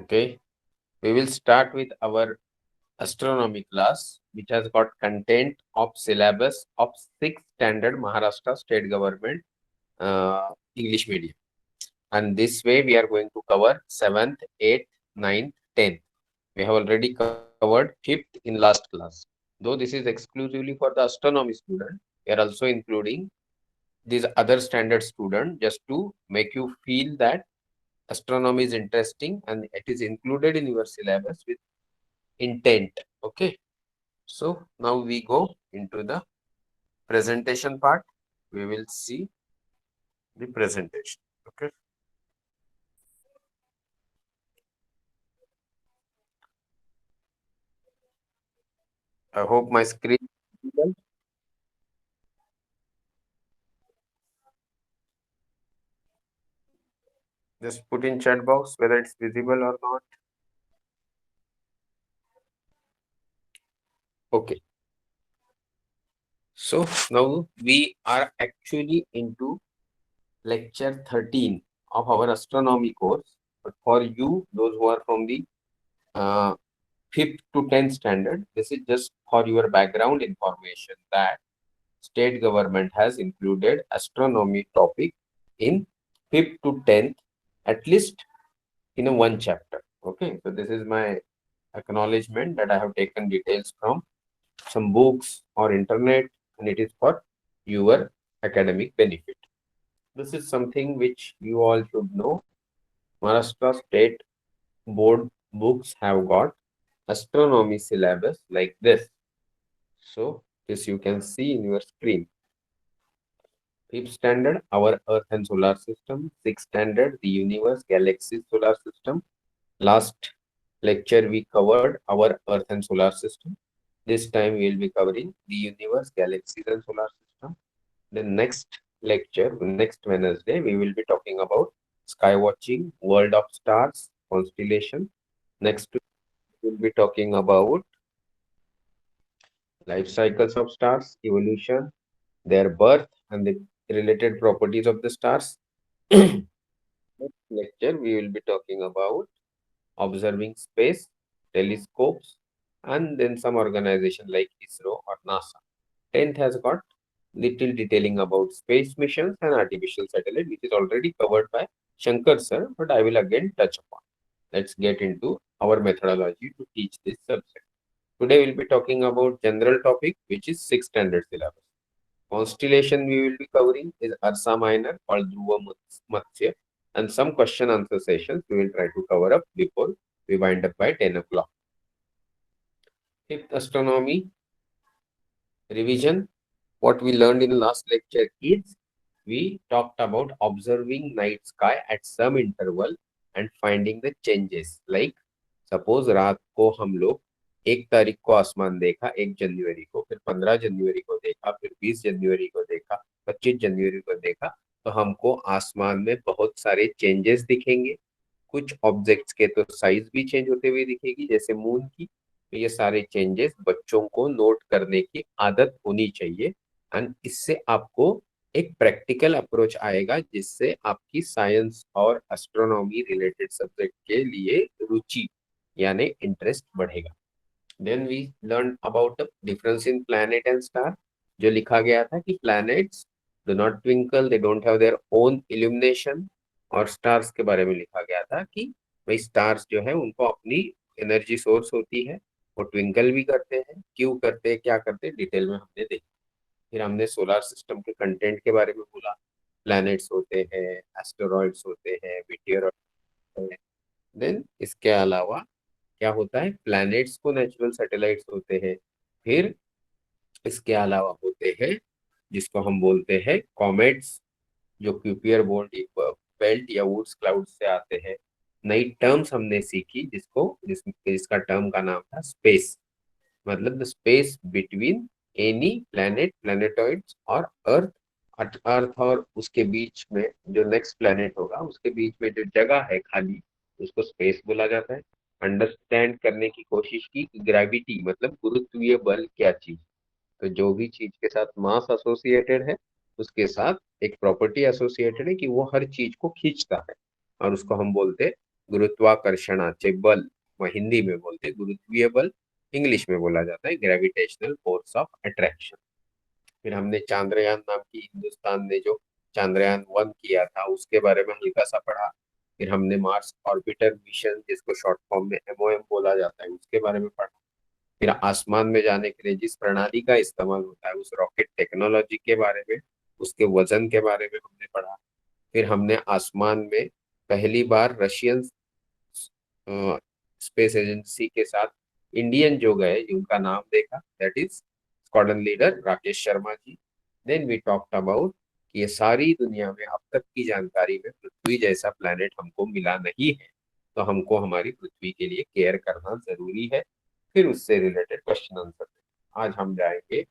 Okay, we will start with our astronomy class, which has got content of syllabus of 6th standard Maharashtra state government English medium. And this way we are going to cover 7th, 8th, 9th, 10th. We have already covered 5th in last class. Though this is exclusively for the astronomy student, we are also including these other standard student just to make you feel that astronomy is interesting and it is included in your syllabus with intent. Okay, so now we go into the presentation part. We will see the presentation. Okay, I hope my screen is visible. Just put in chat box whether it's visible or not. Okay, so now we are actually into lecture 13 of our astronomy course. But for you, those who are from the uh, 5th to 10th standard, this is just for your background information that state government has included astronomy topic in 5th to 10th, at least in a one chapter. Okay, so this is my acknowledgement that I have taken details from some books or internet, and it is for your academic benefit. This is something which you all should know. Maharashtra state board books have got astronomy syllabus like this. So this you can see in your screen. 5th standard, our Earth and solar system. 6th standard, the universe, galaxy, solar system. Last lecture we covered our Earth and solar system. This time we will be covering the universe, galaxies and solar system. The next lecture, next Wednesday, we will be talking about sky watching, world of stars, constellation. Next week, we will be talking about life cycles of stars, evolution, their birth, and the related properties of the stars. Next lecture, we will be talking about observing space, telescopes, and then some organization like ISRO or NASA. 10th has got little detailing about space missions and artificial satellite, which is already covered by Shankar sir, but I will again touch upon. Let's get into our methodology to teach this subject. Today we'll be talking about general topic, which is 6th standard syllabus. Constellation we will be covering is Ursa Minor or Dhruva Matsya, and some question answer sessions we will try to cover up before we wind up by 10 o'clock. Fifth astronomy revision. What we learned in last lecture is we talked about observing night sky at some interval and finding the changes. Like suppose रात को हम लोग 1 तारीख को आसमान देखा, 1 जनवरी को, फिर 15 जनवरी को देखा, फिर 20 जनवरी को देखा, 25 जनवरी को देखा, तो हमको आसमान में बहुत सारे चेंजेस दिखेंगे. कुछ ऑब्जेक्ट्स के तो साइज भी चेंज होते हुए दिखेगी जैसे मून की. तो ये सारे चेंजेस बच्चों को नोट करने की आदत होनी चाहिए, एंड इससे आपको एक प्रैक्टिकल अप्रोच आएगा जिससे आपकी साइंस और एस्ट्रोनॉमी रिलेटेड सब्जेक्ट के लिए रुचि यानी इंटरेस्ट बढ़ेगा. Then we learn about the difference in planet and star. जो लिखा गया था कि planets do not twinkle, they don't have their own illumination. और स्टार्स के बारे में लिखा गया था कि भाई स्टार्स जो है उनको अपनी एनर्जी सोर्स होती है, वो ट्विंकल भी करते हैं, क्यों करते हैं, क्या करते हैं, डिटेल में हमने देखा. फिर हमने सोलर सिस्टम के कंटेंट के बारे में बोला. प्लैनेट्स होते हैं, एस्टेरॉइड्स होते हैं, मीटियोर होते हैं. देन इसके अलावा क्या होता है, प्लैनेट्स को नेचुरल सैटेलाइट्स होते हैं. फिर इसके अलावा होते हैं जिसको हम बोलते हैं कॉमेट्स, जो क्यूपियर बेल्ट या वुड्स क्लाउड से आते हैं. नई टर्म्स हमने सीखी जिसका टर्म का नाम था स्पेस. मतलब the space between any planet, planetoids और अर्थ. अर्थ और उसके बीच में जो नेक्स्ट प्लैनेट होगा उसके बीच में जो जगह है खाली, उसको स्पेस बोला जाता है. अंडरस्टैंड करने की कोशिश की कि ग्रेविटी मतलब गुरुत्वीय बल क्या चीज. तो जो भी चीज के साथ मास एसोसिएटेड है उसके साथ एक प्रॉपर्टी एसोसिएटेड है कि वो हर चीज को खींचता है, और उसको हम बोलते हैं गुरुत्वाकर्षणाचे बल, हिंदी में बोलते हैं गुरुत्वीय बल, इंग्लिश में बोला जाता है ग्रेविटेशनल फोर्स ऑफ अट्रैक्शन। फिर हमने चांद्रयान नाम की, हिंदुस्तान ने जो चांद्रयान 1 किया था उसके बारे में हल्का सा पढ़ा। फिर हमने मार्स ऑर्बिटर मिशन, जिसको शॉर्ट फॉर्म में MOM बोला जाता है, उसके बारे में पढ़ा। फिर आसमान में जाने के लिए जिस प्रणाली का इस्तेमाल होता है उस रॉकेट टेक्नोलॉजी के बारे में, उसके वजन के बारे में हमने पढ़ा। फिर हमने आसमान में पहली बार रशियन स्पेस एजेंसी के साथ इंडियन जो गए उनका नाम देखा, that is squadron leader Rakesh Sharma ji. Then we talked about कि ये सारी दुनिया में अब तक की जानकारी में पृथ्वी जैसा प्लेनेट हमको मिला नहीं है, तो हमको हमारी पृथ्वी के लिए केयर करना जरूरी है। फिर उससे रिलेटेड क्वेश्चन आंसर। आज हम जाएंगे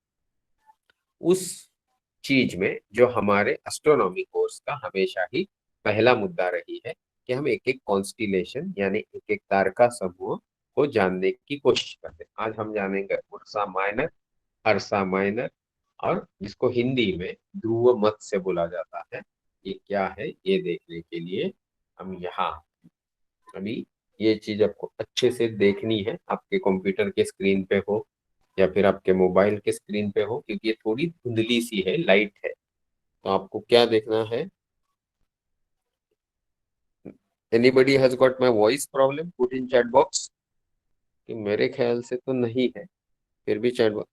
उस चीज में जो हमारे एस्ट्रोनॉमी कोर्स का हमेशा ही पहला मुद्दा रही है, कि हम एक एक कॉन्स्टिलेशन यानी एक एक तारका समूह को जानने की कोशिश करते हैं। आज हम जानेंगे उर्सा माइनर, अर्सा माइनर, और जिसको हिंदी में ध्रुव मत से बोला जाता है। ये क्या है ये देखने के लिए हम यहाँ अभी ये चीज आपको अच्छे से देखनी है, आपके कंप्यूटर के स्क्रीन पे हो या फिर आपके मोबाइल के स्क्रीन पे हो, क्योंकि ये थोड़ी धुंधली सी है, लाइट है। तो आपको क्या देखना है? Anybody has got my voice problem, put in chat box. कि मेरे ख्याल से तो नहीं है, फिर भी चैट बॉक्स।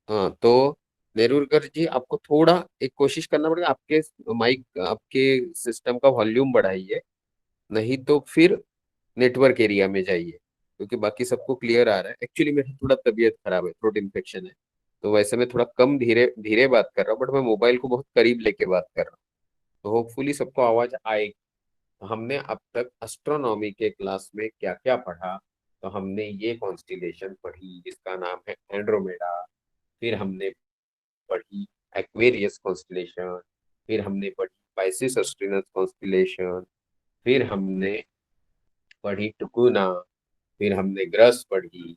हाँ तो नेरुरकर जी, आपको थोड़ा एक कोशिश करना पड़ेगा, आपके माइक, आपके सिस्टम का वॉल्यूम बढ़ाइए, नहीं तो फिर नेटवर्क एरिया में जाइए, क्योंकि बाकी सबको क्लियर आ रहा है। एक्चुअली मेरी थोड़ा तबीयत खराब है, थ्रोट इन्फेक्शन है, तो वैसे मैं थोड़ा कम धीरे धीरे बात कर रहा हूँ, बट मैं मोबाइल को बहुत करीब लेके बात कर रहा हूँ, तो होपफुली सबको आवाज आएगी। तो हमने अब तक एस्ट्रोनॉमी के क्लास में क्या क्या पढ़ा? तो हमने ये कॉन्स्टिलेशन पढ़ी जिसका नाम है एंड्रोमेडा। फिर हमने पढ़ी एक्वेरियस कॉन्स्टिलेशन। फिर हमने पढ़ी पाइसिस ऑस्ट्रिनस कॉन्स्टिलेशन। फिर हमने पढ़ी टुकुना। फिर हमने ग्रस पढ़ी।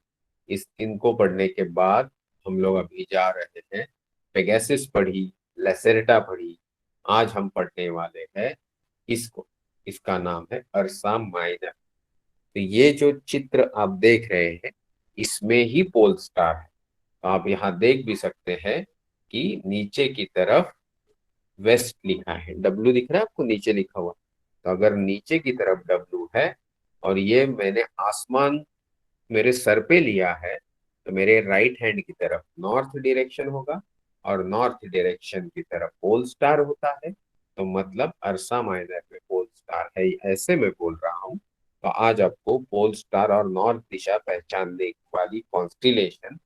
इस इनको पढ़ने के बाद हम लोग अभी जा रहे हैं, पेगासस पढ़ी, लेसेरेटा पढ़ी। आज हम पढ़ने वाले हैं इसको, इसका नाम है अर्सा माइनर। तो ये जो चित्र आप देख रहे हैं इसमें ही पोल स्टार है। तो आप यहाँ देख भी सकते हैं कि नीचे की तरफ वेस्ट लिखा है, W दिख रहा है आपको नीचे लिखा हुआ। तो अगर नीचे की तरफ W है और ये मैंने आसमान मेरे सर पे लिया है, तो मेरे राइट हैंड की तरफ नॉर्थ डायरेक्शन होगा, और नॉर्थ डायरेक्शन की तरफ पोल स्टार होता है। तो मतलब अर्सा माइनर में पोल स्टार है, ऐसे मैं बोल रहा हूँ। तो आज आपको पोल स्टार और नॉर्थ दिशा पहचानने वाली कॉन्स्टिलेशन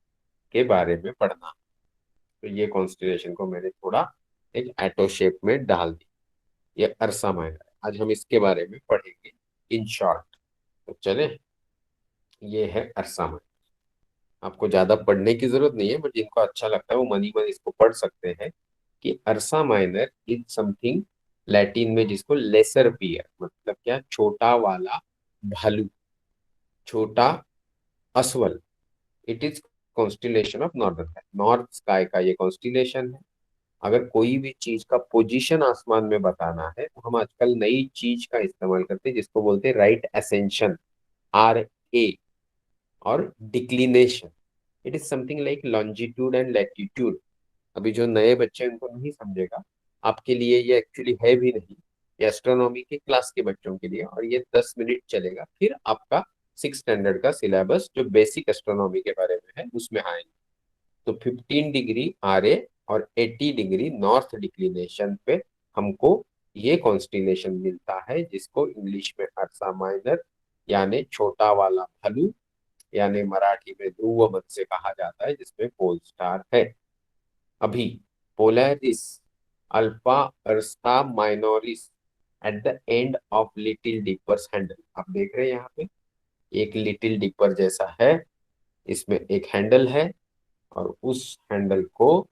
के बारे में पढ़ना है। तो ये कॉन्स्टिलेशन को मैंने थोड़ा एक एटो शेप में डाल दिया, ये अर्सा माइनर है। आज हम इसके बारे में पढ़ेंगे इन शॉर्ट। तो चले, ये है अर्सा माइनर। आपको ज्यादा पढ़ने की जरूरत नहीं है, बट जिनको अच्छा लगता है वो मनी मन इसको पढ़ सकते हैं। कि अर्सा माइनर इज समथिंग, लैटिन में जिसको लेसर पियर, मतलब क्या, छोटा वाला भालू, छोटा अस्वल। It is constellation of northern, north sky का ये कॉन्स्टिलेशन है। अगर कोई भी चीज का पोजीशन आसमान में बताना है तो हम आजकल नई चीज का इस्तेमाल करते हैं जिसको बोलते हैं राइट एसेंशन, RA, और declination. It is something like longitude and latitude. अभी जो नए बच्चे हैं उनको नहीं समझेगा, आपके लिए ये एक्चुअली है भी नहीं, ये एस्ट्रोनॉमी के क्लास के बच्चों के लिए, और ये 10 मिनट चलेगा। फिर आपका 6 स्टैंडर्ड का सिलेबस जो बेसिक एस्ट्रोनॉमी के बारे में है उसमें आएंगे। तो 15 डिग्री RA और 80 डिग्री नॉर्थ डिक्लिनेशन पे हमको ये कॉन्स्टिलेशन मिलता है, जिसको इंग्लिश में अर्सा माइनर यानी छोटा वाला भालू, यानी मराठी में ध्रुव मत से कहा जाता है, जिसमें पोल स्टार है। अभी Polaris alpha ursa minoris at the end of little dipper's handle, आप देख रहे हैं यहाँ पे एक लिटिल डिपर जैसा है, इसमें एक हैंडल है, और उस हैंडल को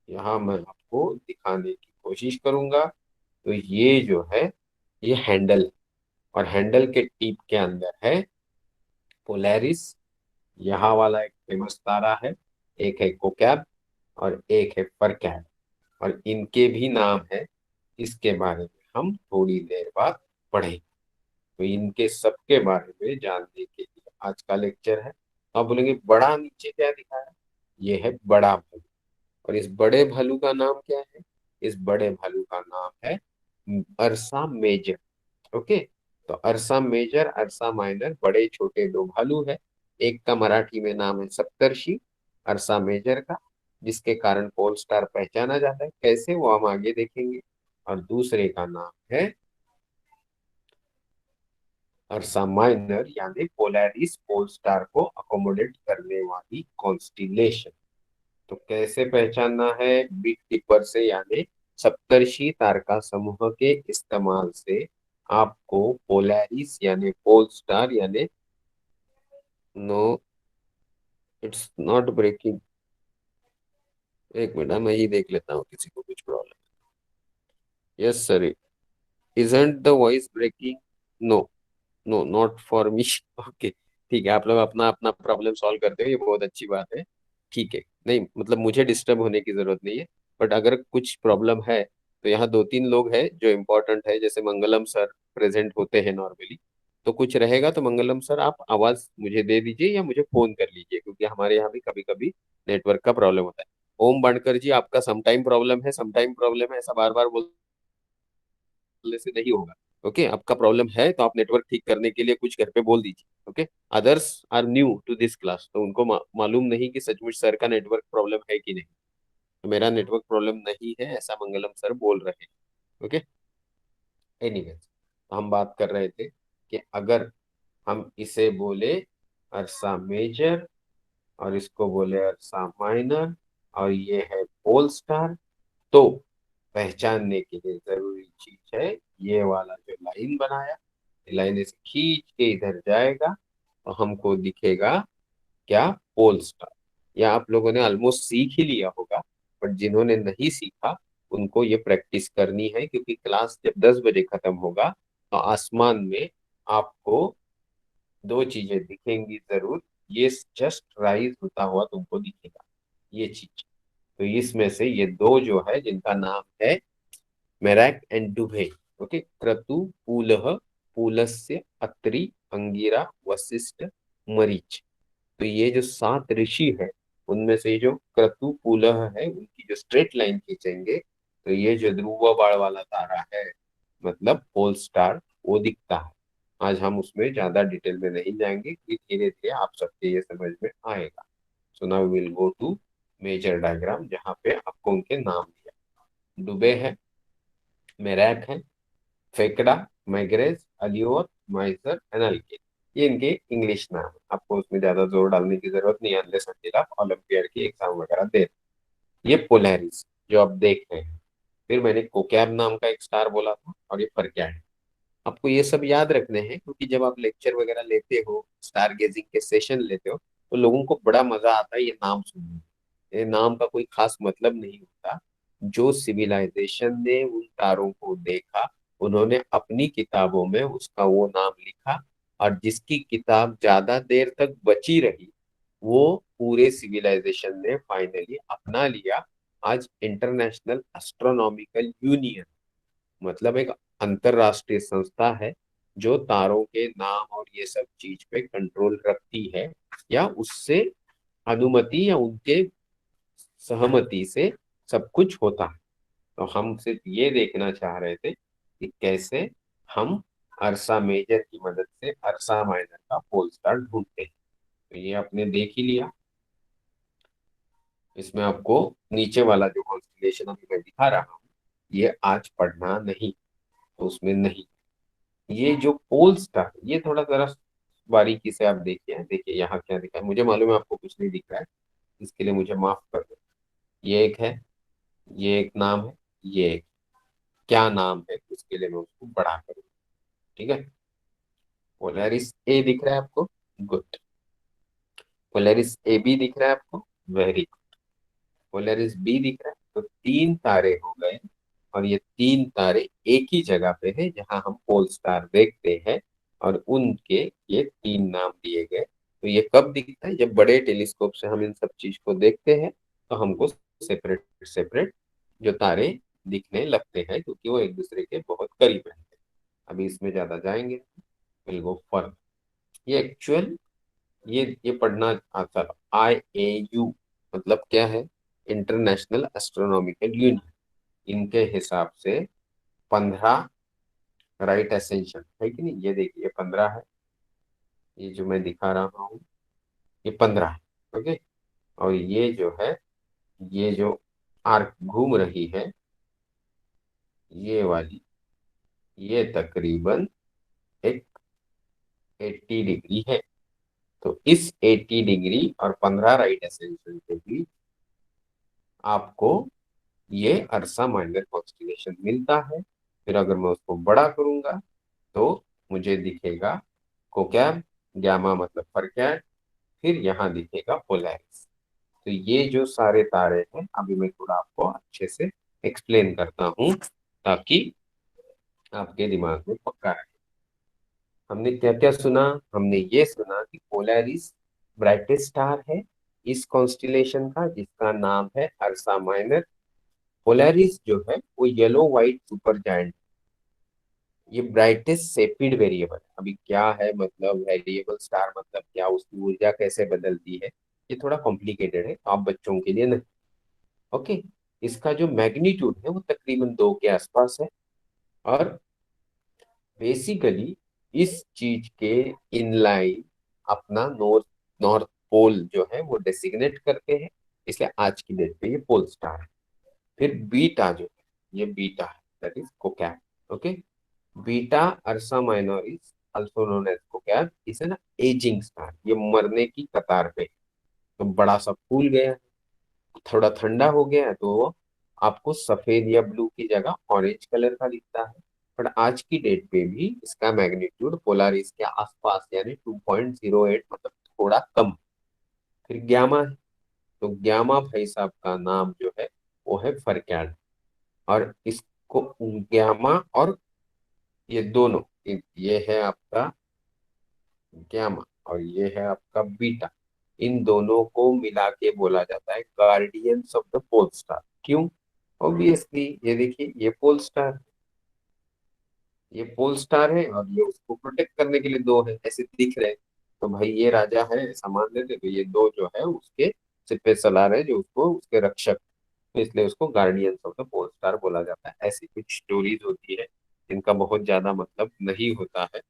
यहाँ मैं आपको दिखाने की कोशिश करूंगा। तो ये जो है ये हैंडल है, और हैंडल के टिप के अंदर है पोलैरिस। यहाँ वाला एक फेमस तारा है, एक है कोकैब और एक है परकैब, और इनके भी नाम है, इसके बारे में हम थोड़ी देर बाद पढ़ेंगे। तो इनके सबके बारे में जानने के लिए आज का लेक्चर है। तो आप बोलेंगे बड़ा नीचे क्या दिखा है? ये है बड़ा भालू। और इस बड़े भालू का नाम क्या है? इस बड़े भालू का नाम है अर्सा मेजर। ओके। तो अर्सा मेजर, अर्सा माइनर, बड़े छोटे दो भालू है। एक का मराठी में नाम है सप्तर्षि, अर्सा मेजर का, जिसके कारण पोल स्टार पहचाना जाता है। कैसे, वो हम आगे देखेंगे। और दूसरे का नाम है अर्सा माइनर, यानी पोलैरिस, पोल स्टार को अकोमोडेट करने वाली कॉन्स्टिलेशन। तो कैसे पहचानना है? बिग डिपर से, यानी सप्तर्षि तारका समूह के इस्तेमाल से आपको पोलैरिस यानी पोल स्टार यानी, नो इट्स नॉट ब्रेकिंग, एक मिनट मैं ही देख लेता हूँ किसी को कुछ problem. Yes sir, isn't the voice breaking? No, no not for me. Okay, ठीक है, आप लोग अपना अपना प्रॉब्लम सॉल्व करते हो, ये बहुत अच्छी बात है। ठीक है, नहीं मतलब मुझे डिस्टर्ब होने की जरूरत नहीं है। बट अगर कुछ प्रॉब्लम है तो यहाँ दो तीन लोग हैं जो इम्पोर्टेंट है, जैसे मंगलम सर प्रेजेंट होते हैं नॉर्मली। तो कुछ रहेगा तो मंगलम सर आप आवाज मुझे दे दीजिए या मुझे फोन कर लीजिए, क्योंकि हमारे यहाँ भी कभी कभी नेटवर्क का प्रॉब्लम होता है। ओम बाणकर जी, आपका समटाइम प्रॉब्लम है, समटाइम प्रॉब्लम है, ऐसा बार बार बोलने से नहीं होगा। ओके, आपका प्रॉब्लम है तो आप नेटवर्क ठीक करने के लिए कुछ घर पे बोल दीजिए। Okay. Others are new to this class, तो उनको मालूम नहीं कि सचमुच सर का नेटवर्क प्रॉब्लम है कि नहीं। तो मेरा नेटवर्क प्रॉब्लम नहीं है ऐसा मंगलम सर बोल रहे हैं। ओके। एनीवेज, तो हम बात कर रहे थे कि अगर हम इसे बोले अरसा मेजर और इसको बोले अरसा माइनर और ये है पोल स्टार, तो पहचानने के लिए जरूरी चीज है ये वाला जो लाइन बनाया, लाइन ऐसे खींच के इधर जाएगा तो हमको दिखेगा क्या? Pole star. या आप लोगों ने ऑलमोस्ट सीख ही लिया होगा, बट जिन्होंने नहीं सीखा उनको ये प्रैक्टिस करनी है, क्योंकि क्लास जब 10 बजे खत्म होगा तो आसमान में आपको दो चीजें दिखेंगी जरूर। ये जस्ट राइज होता हुआ तुमको दिखेगा, ये चीज। तो इसमें से ये दो जो है जिनका नाम है मेरैक एंड डुभे। ओके, क्रतु पूलह, पूलस्य, अत्रि, अंगिरा, वशिष्ठ, मरीच। तो ये जो 7 ऋषि है उनमें से जो क्रतु पुलह है उनकी जो स्ट्रेट लाइन खींचेंगे तो ये जो ध्रुव बाण वाला तारा है, मतलब पोल स्टार, वो दिखता है। आज हम उसमें ज्यादा डिटेल में नहीं जाएंगे कि धीरे धीरे आप सबके ये समझ में आएगा। So now will go to major diagram, जहाँ पे आपको उनके नाम दिया। डुबे है, मेरैक है, फेकड़ा, मैग्रेज, अलियोत, माइसर, एनाल्के। ये इनके इंग्लिश नाम है। आपको उसमें ज्यादा जोर डालने की जरूरत नहीं है, अनलेस अनटिल आप ओलंपियाड की एग्जाम वगैरह दे। ये पोलैरिस जो आप देख रहे हैं। फिर मैंने कोकैब नाम का एक स्टार बोला था, और ये परक्याड। आपको ये सब याद रखने हैं, क्योंकि जब आप लेक्चर वगैरह लेते हो, स्टार गेजिंग के सेशन लेते हो, तो लोगों को बड़ा मजा आता है ये नाम सुनने में। ये नाम का कोई खास मतलब नहीं होता। जो सिविलाइजेशन ने उन तारों को देखा, उन्होंने अपनी किताबों में उसका वो नाम लिखा, और जिसकी किताब ज्यादा देर तक बची रही वो पूरे सिविलाइजेशन ने फाइनली अपना लिया। आज इंटरनेशनल एस्ट्रोनॉमिकल यूनियन, मतलब एक अंतरराष्ट्रीय संस्था है जो तारों के नाम और ये सब चीज पे कंट्रोल रखती है, या उससे अनुमति या उनके सहमति से सब कुछ होता है। तो हम सिर्फ ये देखना चाह रहे थे कि कैसे हम अर्सा मेजर की मदद से अर्सा माइनर का पोल स्टार ढूंढते हैं। तो ये आपने देख ही लिया। इसमें आपको नीचे वाला जो कॉन्स्टिलेशन अभी मैं दिखा रहा हूँ ये आज पढ़ना नहीं, तो उसमें नहीं। ये जो पोल स्टार, ये थोड़ा जरा बारीकी से आप देखिए। देखिए यहाँ क्या दिखा है, मुझे मालूम है आपको कुछ नहीं दिख रहा है, इसके लिए मुझे माफ कर दो। ये एक है, ये एक नाम है, ये एक, क्या नाम है उसके लिए मैं उसको बड़ा करूँ। ठीक है, पोलैरिस ए दिख रहा है आपको? गुड। पोलैरिस ए बी दिख रहा है आपको? Very good. पोलैरिस बी दिख रहा है? तो 3 तारे हो गए, और ये 3 तारे एक ही जगह पे है जहां हम पोल स्टार देखते हैं, और उनके ये 3 नाम दिए गए। तो ये कब दिखता है? जब बड़े टेलीस्कोप से हम इन सब चीज को देखते हैं तो हमको सेपरेट सेपरेट जो तारे दिखने लगते हैं, क्योंकि वो एक दूसरे के बहुत करीब रहते हैं। अभी इसमें ज्यादा जाएंगे। Will go further. ये एक्चुअल, ये पढ़ना आता। IAU मतलब क्या है? International astronomical union. इनके हिसाब से 15 राइट एसेंशियल है कि नहीं? ये देखिए 15 है, ये जो मैं दिखा रहा हूँ ये 15 है। ओके। और ये जो है, ये जो आर्क घूम रही है, ये वाली, ये तकरीबन एक 80 डिग्री है। तो इस 80 डिग्री और 15 राइट एसेंशियल के बीच आपको ये अर्सा माइनर कॉन्स्टिलेशन मिलता है। फिर अगर मैं उसको बड़ा करूंगा तो मुझे दिखेगा कोकैब, गामा मतलब फरकैट, फिर यहाँ दिखेगा पोलैरिस। तो ये जो सारे तारे हैं, अभी मैं थोड़ा आपको अच्छे से एक्सप्लेन करता हूँ ताकि आपके दिमाग में पक्का रहे। हमने क्या क्या सुना? हमने ये सुना कि पोलैरिस ब्राइटेस्ट स्टार है इस कॉन्स्टिलेशन का, जिसका नाम है अर्सा माइनर। पोलैरिस जो है वो येलो व्हाइट सुपर जायंट, ये ब्राइटेस्ट सेपिड वेरिएबल। अभी क्या है मतलब वेरिएबल स्टार मतलब क्या, उसकी ऊर्जा कैसे बदलती है, ये थोड़ा कॉम्प्लिकेटेड है, आप बच्चों के लिए नहीं। ओके। इसका जो मैग्नीट्यूड है वो तकरीबन 2 के आसपास है। और बेसिकली इस चीज के इनलाइन अपना नॉर्थ नॉर्थ पोल जो है वो डेसिग्नेट करते हैं, इसलिए आज की डेट पे ये पोल स्टार है। फिर बीटा जो है, ये बीटा है, that is Kochab. Okay. Beta ursa minoris also known as Kochab is an ageing star, ये मरने की कतार पे है। तो बड़ा सा फूल गया है, थोड़ा ठंडा हो गया है, तो वो आपको सफेद या ब्लू की जगह ऑरेंज कलर का दिखता है। पर आज की डेट पे भी इसका मैग्नीट्यूड पोलारिस के आसपास यानी 2.08 मतलब थोड़ा कम। फिर ग्यामा है, तो ग्यामा भाई साहब का नाम जो है वो है फरक्याड। और इसको ग्यामा और ये दोनों, ये है आपका गामा और ये है आपका बीटा, इन दोनों को मिला के बोला जाता है guardians of the pole star. क्यों? ऑब्वियसली ये देखिए, ये पोल स्टार, ये पोल स्टार है और ये उसको प्रोटेक्ट करने के लिए दो है, ऐसे दिख रहे हैं। तो भाई ये राजा है ऐसा मान लेते, तो ये दो जो है उसके सिर पे सलार है, जो उसको उसके रक्षक, तो इसलिए उसको guardians of the pole star बोला जाता है। ऐसी कुछ स्टोरीज होती है, इनका बहुत ज्यादा मतलब नहीं होता है,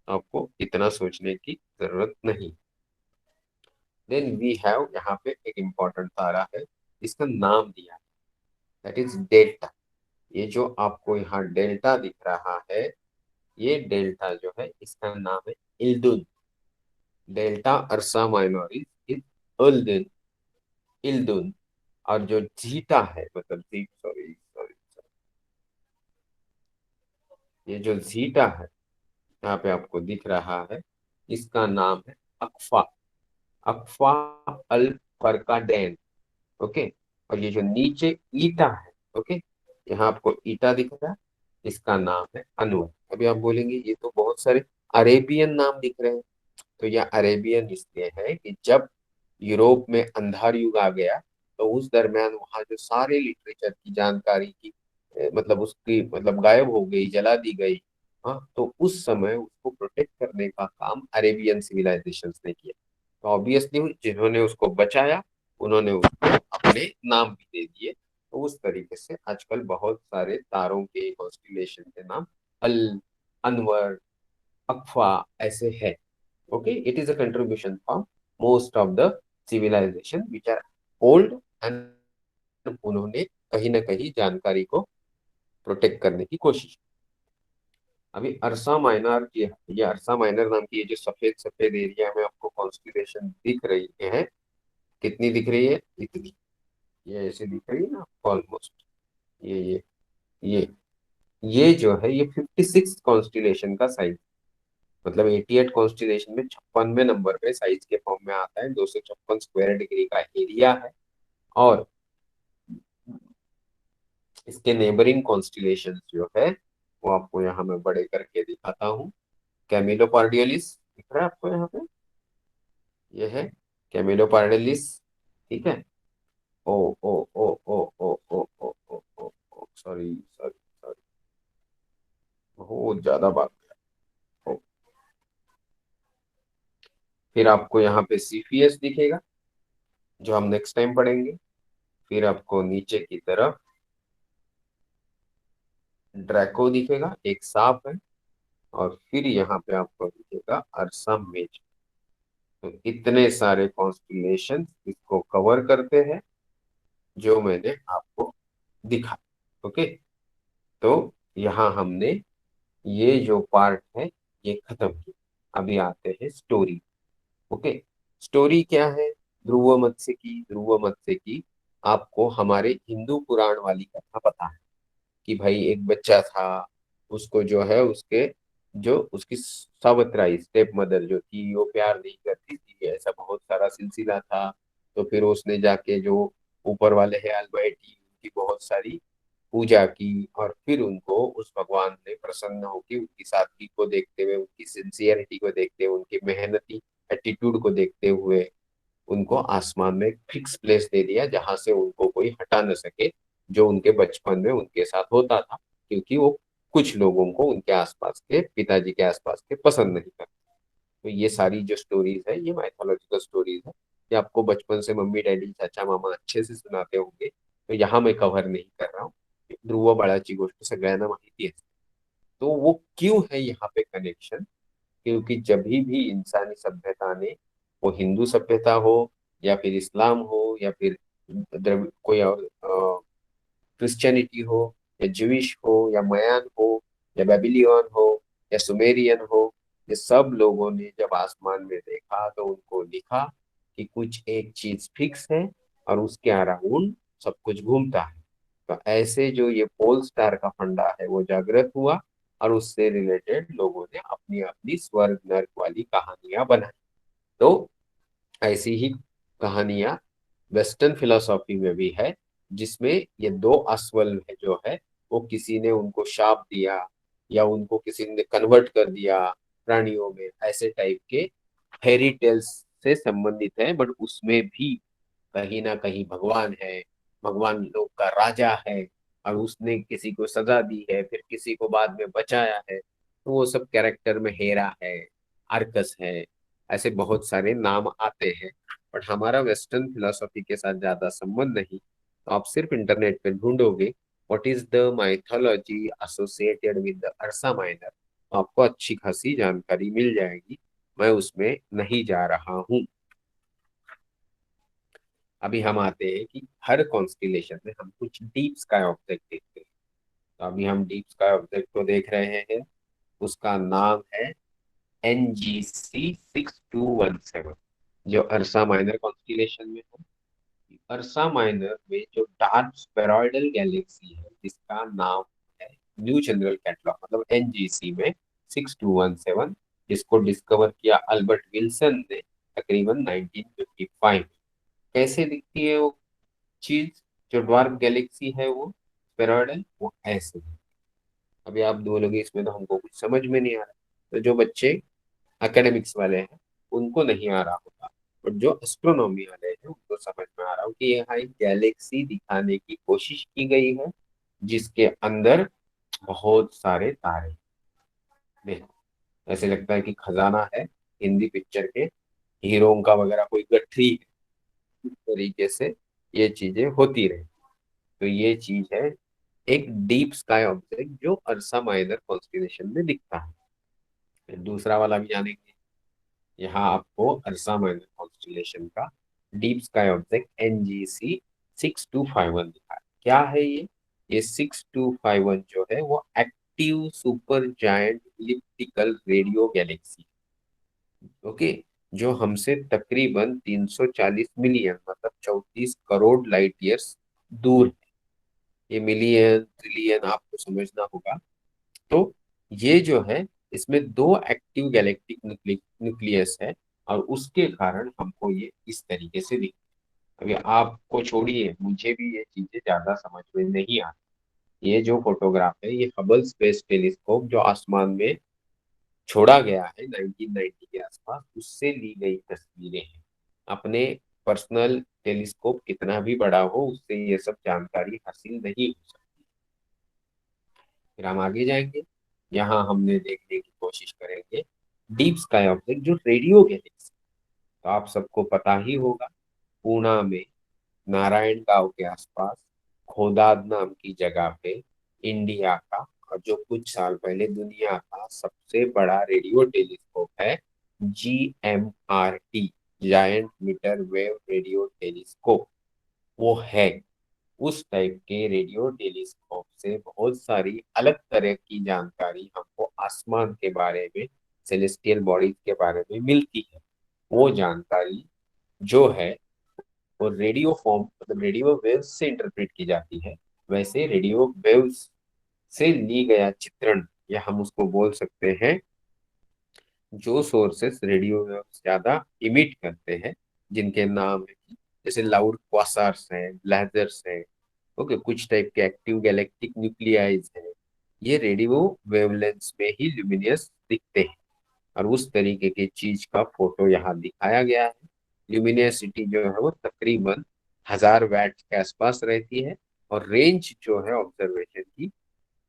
आपको इतना सोचने की जरूरत नहीं। देन वी हैव, यहाँ पे एक इम्पोर्टेंट तारा है, इसका नाम दिया है, दैट इज डेल्टा। ये जो आपको यहाँ डेल्टा दिख रहा है, ये डेल्टा जो है इसका नाम है इल्दुन। Delta अर्सा माइनोरिस is इल्दुन, इल्दुन। और जो जीटा है मतलब जी सॉरी सॉरी, ये जो जीटा है यहाँ पे आपको दिख रहा है, इसका नाम है अक्फा, अक्फा अल फरकाडेन। ओके। और ये जो नीचे ईटा है, ओके, यहाँ आपको ईटा दिख रहा है, इसका नाम है अनवर। अभी आप बोलेंगे ये तो बहुत सारे अरेबियन नाम दिख रहे हैं। तो यह अरेबियन इसलिए है कि जब यूरोप में अंधार युग आ गया, तो उस दरमियान वहाँ जो सारे लिटरेचर की जानकारी की मतलब उसकी मतलब गायब हो गई, जला दी गई। हाँ, तो उस समय उसको प्रोटेक्ट करने का काम अरेबियन सिविलाइजेशन ने किया। तो ऑब्वियसली जिन्होंने उसको बचाया, उन्होंने उसको अपने नाम भी दे दिए। तो उस तरीके से आजकल बहुत सारे तारों के कॉन्स्टिलेशन के नाम अल, अनवर, अक्फा ऐसे है। okay, it is a contribution from most of the civilization which are old and उन्होंने कहीं ना कहीं जानकारी को प्रोटेक्ट करने की कोशिश की। अभी अरसा माइनर की, ये अरसा माइनर नाम की ये जो सफेद सफेद एरिया में आपको कॉन्स्टिलेशन दिख रही है, कितनी दिख रही है? इतनी, ये ऐसे दिख रही है ना ऑलमोस्ट, ये ये ये जो है ये 56 कॉन्स्टिलेशन का साइज, मतलब 88 कॉन्स्टिलेशन में 56वें नंबर पे साइज के फॉर्म में आता है। 256 स्क्वायर डिग्री का एरिया है। और इसके नेबरिंग कॉन्स्टिलेशन जो है वो आपको यहाँ मैं बड़े करके दिखाता हूँ। कैमिलोपार्डियलिस दिख रहा है आपको यहाँ पे, ये है कैमिलोपार्डियलिस। ठीक है। ओ ओ ओ ओ ओ ओ ओ ओ ओ ओ सॉरी सॉरी सॉरी, बहुत ज्यादा बात है। फिर आपको यहाँ पे सीफियस दिखेगा जो हम नेक्स्ट टाइम पढ़ेंगे। फिर आपको नीचे की तरफ ड्रैको दिखेगा, एक सांप है। और फिर यहाँ पे आपको दिखेगा अर्सा मेजर। तो इतने सारे कॉन्स्टिलेशन इसको कवर करते हैं जो मैंने आपको दिखा। ओके, तो यहाँ हमने ये जो पार्ट है ये खत्म किया। अभी आते हैं स्टोरी। ओके, स्टोरी क्या है? ध्रुव मत से की आपको हमारे हिंदू पुराण वाली कथा पता है कि भाई एक बच्चा था, उसको जो है उसके जो उसकी सावित्री स्टेप मदर जो थी वो प्यार नहीं करती थी, ऐसा बहुत सारा सिलसिला था। तो फिर उसने जाके जो ऊपर वाले है अल्बाइटी उनकी बहुत सारी पूजा की, और फिर उनको उस भगवान ने प्रसन्न होकर उनकी सादगी को देखते हुए, उनकी सिंसियरिटी को देखते हुए, उनकी मेहनती एटीट्यूड को देखते हुए उनको आसमान में एक फिक्स प्लेस दे दिया जहां से उनको कोई हटा न सके, जो उनके बचपन में उनके साथ होता था। क्योंकि वो कुछ लोगों को उनके आसपास के पिताजी के आसपास के पसंद नहीं करते। तो ये सारी जो स्टोरीज है ये माइथोलॉजिकल स्टोरीज है। ये आपको बचपन से मम्मी डैडी चाचा मामा अच्छे से सुनाते होंगे, तो यहाँ मैं कवर नहीं कर रहा हूँ। ध्रुव बाळाची गोष्ट सगळ्यांना माहिती है। तो वो क्यों है यहाँ पे कनेक्शन? क्योंकि जब भी इंसानी सभ्यता ने, वो हिंदू सभ्यता हो या फिर इस्लाम हो या फिर कोई और क्रिश्चियनिटी हो या ज्यूइश हो या मयान हो या बेबीलोन हो या सुमेरियन हो, ये सब लोगों ने जब आसमान में देखा तो उनको दिखा कि कुछ एक चीज फिक्स है और उसके अराउंड सब कुछ घूमता है। तो ऐसे जो ये पोल स्टार का फंडा है वो जागृत हुआ, और उससे रिलेटेड लोगों ने अपनी अपनी स्वर्ग नर्क वाली कहानियां बनाई। तो ऐसी ही कहानियां वेस्टर्न फिलोसॉफी में भी है, जिसमें ये दो अश्वल है जो है वो किसी ने उनको शाप दिया या उनको किसी ने कन्वर्ट कर दिया प्राणियों में, ऐसे टाइप के फेरी टेल्स से संबंधित है। बट उसमें भी कहीं ना कहीं भगवान है, भगवान लोग का राजा है, और उसने किसी को सजा दी है फिर किसी को बाद में बचाया है। तो वो सब कैरेक्टर में हेरा है, आर्कस है, ऐसे बहुत सारे नाम आते हैं। बट हमारा वेस्टर्न फिलोसॉफी के साथ ज्यादा संबंध नहीं, तो आप सिर्फ इंटरनेट पे ढूंढोगे what is the mythology associated with the ursa minor, तो आपको अच्छी खासी जानकारी मिल जाएगी। मैं उसमें नहीं जा रहा हूँ। अभी हम आते हैं कि हर कॉन्स्टिलेशन में हम कुछ डीप स्काई ऑब्जेक्ट देखते हैं। तो अभी हम डीप स्काई ऑब्जेक्ट को देख रहे हैं, उसका नाम है NGC 6217, जो अर्सा माइनर कॉन्स्टिलेशन में है। अर्सा माइनर में जो डार्क स्पेरॉइडल गैलेक्सी है जिसका नाम है न्यू जनरल कैटलॉग, मतलब NGC में 6217, जिसको डिस्कवर किया अल्बर्ट विल्सन ने तकरीबन 1955। कैसे दिखती है वो चीज? जो ड्वार्फ गैलेक्सी है वो स्पेरॉइडल, वो ऐसे है। अभी आप बोलोगे इसमें तो हमको कुछ समझ में नहीं आ रहा। तो जो बच्चे एकेडमिक्स वाले हैं उनको नहीं आ रहा होगा, बट जो एस्ट्रोनॉमी वाले हैं उनको समझ में आ रहा हो कि यहाँ एक गैलेक्सी दिखाने की कोशिश की गई है जिसके अंदर बहुत सारे तारे। देखो, ऐसे लगता है कि खजाना है हिंदी पिक्चर के हीरों का वगैरह कोई गठरी है। इस तरीके से ये चीजें होती रही। तो ये चीज है एक डीप स्काई ऑब्जेक्ट जो अर्सा माइनर कॉन्स्टिलेशन में दिखता है। फिर दूसरा वाला भी जानेंगे। यहाँ आपको अर्सा माइनर कॉन्स्टिलेशन का डीप स्काई ऑब्जेक्ट NGC 6251 दिखा है। क्या है ये 6251 जो है वो active super giant elliptical radio Galaxy. Okay, जो हमसे तकरीबन 340 मिलियन मतलब 34 करोड़ लाइट ईयर्स दूर है। ये मिलियन ट्रिलियन आपको समझना होगा। तो ये जो है इसमें दो एक्टिव गैलेक्टिक न्यूक्लियस है, और उसके कारण हमको ये इस तरीके से दिखता है। अभी आपको छोड़िए, मुझे भी ये चीजें ज्यादा समझ में नहीं आती। ये जो फोटोग्राफ है ये हबल स्पेस टेलीस्कोप जो आसमान में छोड़ा गया है 1990 के आसपास, उससे ली गई तस्वीरें हैं। अपने पर्सनल टेलीस्कोप कितना भी बड़ा हो उससे ये सब जानकारी हासिल नहीं हो सकती। फिर हम आगे जाएंगे। यहाँ हमने देखने की कोशिश करेंगे डीप स्काई ऑब्जेक्ट जो रेडियो गैलेक्सी। तो आप सबको पता ही होगा, पूना में नारायण गांव के आसपास खोदाद नाम की जगह पे इंडिया का, और जो कुछ साल पहले दुनिया का सबसे बड़ा रेडियो टेलीस्कोप है, GMRT, giant metre wave radio telescope, वो है। उस टाइप के रेडियो टेलीस्कोप से बहुत सारी अलग तरह की जानकारी हमको आसमान के बारे में, सेलेस्टियल बॉडीज के बारे में मिलती है। वो जानकारी जो है वो रेडियो फॉर्म, मतलब रेडियो वेव्स से इंटरप्रेट की जाती है। वैसे रेडियो वेव्स से ली गया चित्रण, या हम उसको बोल सकते हैं जो सोर्सेस रेडियो वेव्स ज्यादा इमिट करते हैं, जिनके नाम है कि जैसे लाउड क्वासार्स हैं, ब्लेजर्स हैं, ओके, कुछ टाइप के एक्टिव गैलेक्टिक न्यूक्लियाइज हैं, ये रेडियो वेवलेंथ्स में ही ल्यूमिनियस दिखते हैं। और उस तरीके की चीज का फोटो यहाँ दिखाया गया है। ल्यूमिनियसिटी जो है वो तकरीबन 1000 वैट के आसपास रहती है, और रेंज जो है ऑब्जर्वेशन की,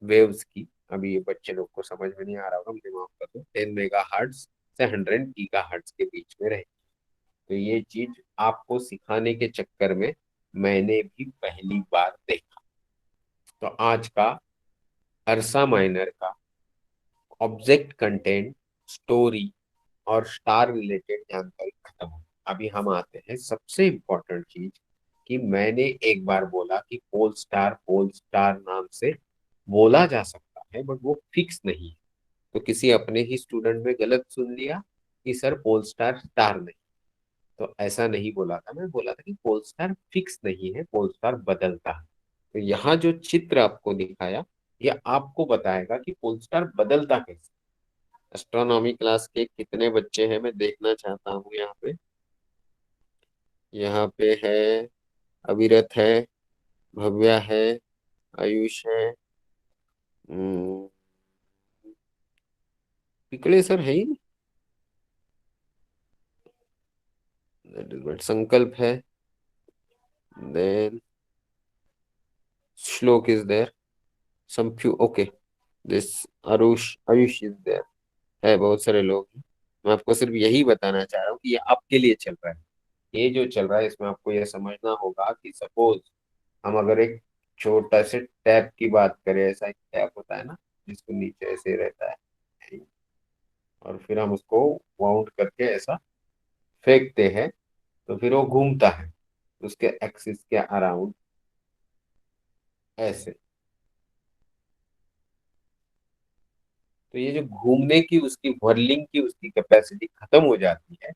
वेव्स की, अभी ये बच्चे लोग को समझ में नहीं आ रहा होगा, मुझे माफ कर दो, 10 मेगा हर्ट्ज से 100 गीगा हर्ट्ज के बीच में रहे। तो ये चीज आपको सिखाने के चक्कर में मैंने भी पहली बार देखा। तो आज का अरसा माइनर का ऑब्जेक्ट कंटेंट, स्टोरी और स्टार रिलेटेड जानकारी खत्म हो। अभी हम आते हैं सबसे इम्पोर्टेंट चीज, कि मैंने एक बार बोला कि पोल स्टार नाम से बोला जा सकता है, बट वो फिक्स नहीं है। तो किसी अपने ही स्टूडेंट में गलत सुन लिया कि सर पोल स्टार स्टार नहीं। तो ऐसा नहीं बोला था, मैं बोला था कि पोल स्टार फिक्स नहीं है, पोल स्टार बदलता है। तो यहाँ जो चित्र आपको दिखाया, ये आपको बताएगा कि पोल स्टार बदलता कैसे। एस्ट्रोनॉमी क्लास के कितने बच्चे हैं मैं देखना चाहता हूँ यहाँ पे। यहाँ पे है, अविरत है, भव्या है, आयुष है, हम्म, पिकड़े सर है ही नहीं, that is what, संकल्प है, देन श्लोक इज देयर, संफ्यू, okay, this Aarush, Ayush is there, है, बहुत सारे लोग हैं। मैं आपको सिर्फ यही बताना चाह रहा हूँ कि ये आपके लिए चल रहा है। ये जो चल रहा है इसमें आपको ये समझना होगा कि सपोज हम अगर एक छोटा से टैप की बात करें, ऐसा एक टैप होता है ना, जिसको नीचे ऐसे रहता है, और फिर हम उसको वाउंड करके ऐसा फेंकते हैं, तो फिर वो घूमता है उसके एक्सिस के अराउंड ऐसे। तो ये जो घूमने की उसकी, व्हर्लिंग की उसकी कैपेसिटी खत्म हो जाती है,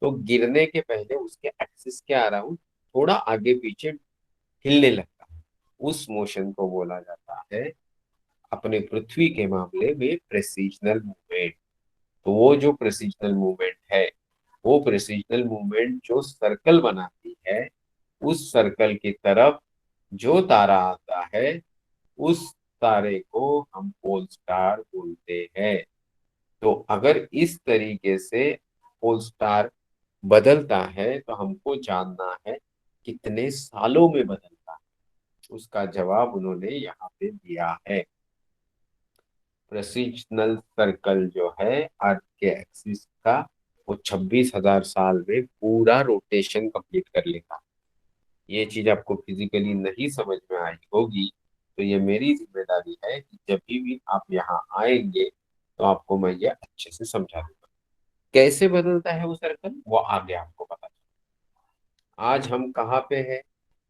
तो गिरने के पहले उसके एक्सिस के अराउंड थोड़ा आगे पीछे हिलने लगता है। उस मोशन को बोला जाता है, अपने पृथ्वी के मामले में, प्रेसिजनल मूवमेंट। तो वो जो प्रेसिजनल मूवमेंट है, वो प्रेसिजनल मूवमेंट जो सर्कल बनाती है, उस सर्कल की तरफ जो तारा आता है, उस तारे को हम पोल स्टार बोलते हैं। तो अगर इस तरीके से पोल स्टार बदलता है, तो हमको जानना है कितने सालों में बदलता है। उसका जवाब उन्होंने यहाँ पे दिया है। प्रेसिजनल सर्कल जो है अर्थ के एक्सिस का, वो 26,000 साल में पूरा रोटेशन कंप्लीट कर लेगा। ये चीज आपको फिजिकली नहीं समझ में आई होगी, तो ये मेरी जिम्मेदारी है कि जब भी आप यहाँ आएंगे तो आपको मैं ये अच्छे से समझा दूंगा। कैसे बदलता है वो सर्कल, वो आगे आपको पता चलेगा। आज हम कहाँ पे हैं?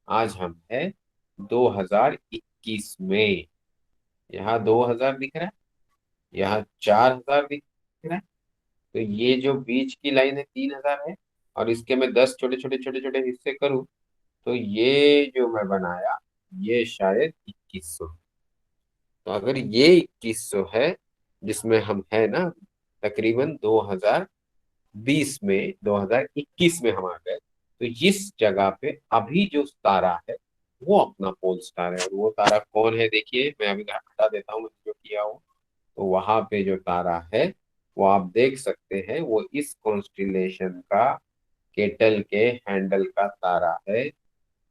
आज हम है 2021 में। यहाँ 2000 दिख रहा है, यहाँ 4000 दिख रहा है। तो ये जो बीच की लाइन है 3000 है, और इसके मैं 10 छोटे छोटे छोटे छोटे हिस्से करूं, तो ये जो मैं बनाया, ये शायद 2100। तो अगर ये 2100 है, जिसमें हम है ना, तकरीबन 2020 में, 2021 में हम आ गए, तो इस जगह पे अभी जो तारा है वो अपना पोल स्टार है। और वो तारा कौन है, देखिए मैं अभी हटा देता हूँ मैंने जो किया हो। तो वहां पे जो तारा है वो आप देख सकते हैं, वो इस कॉन्स्टिलेशन का, केटल के हैंडल का तारा है,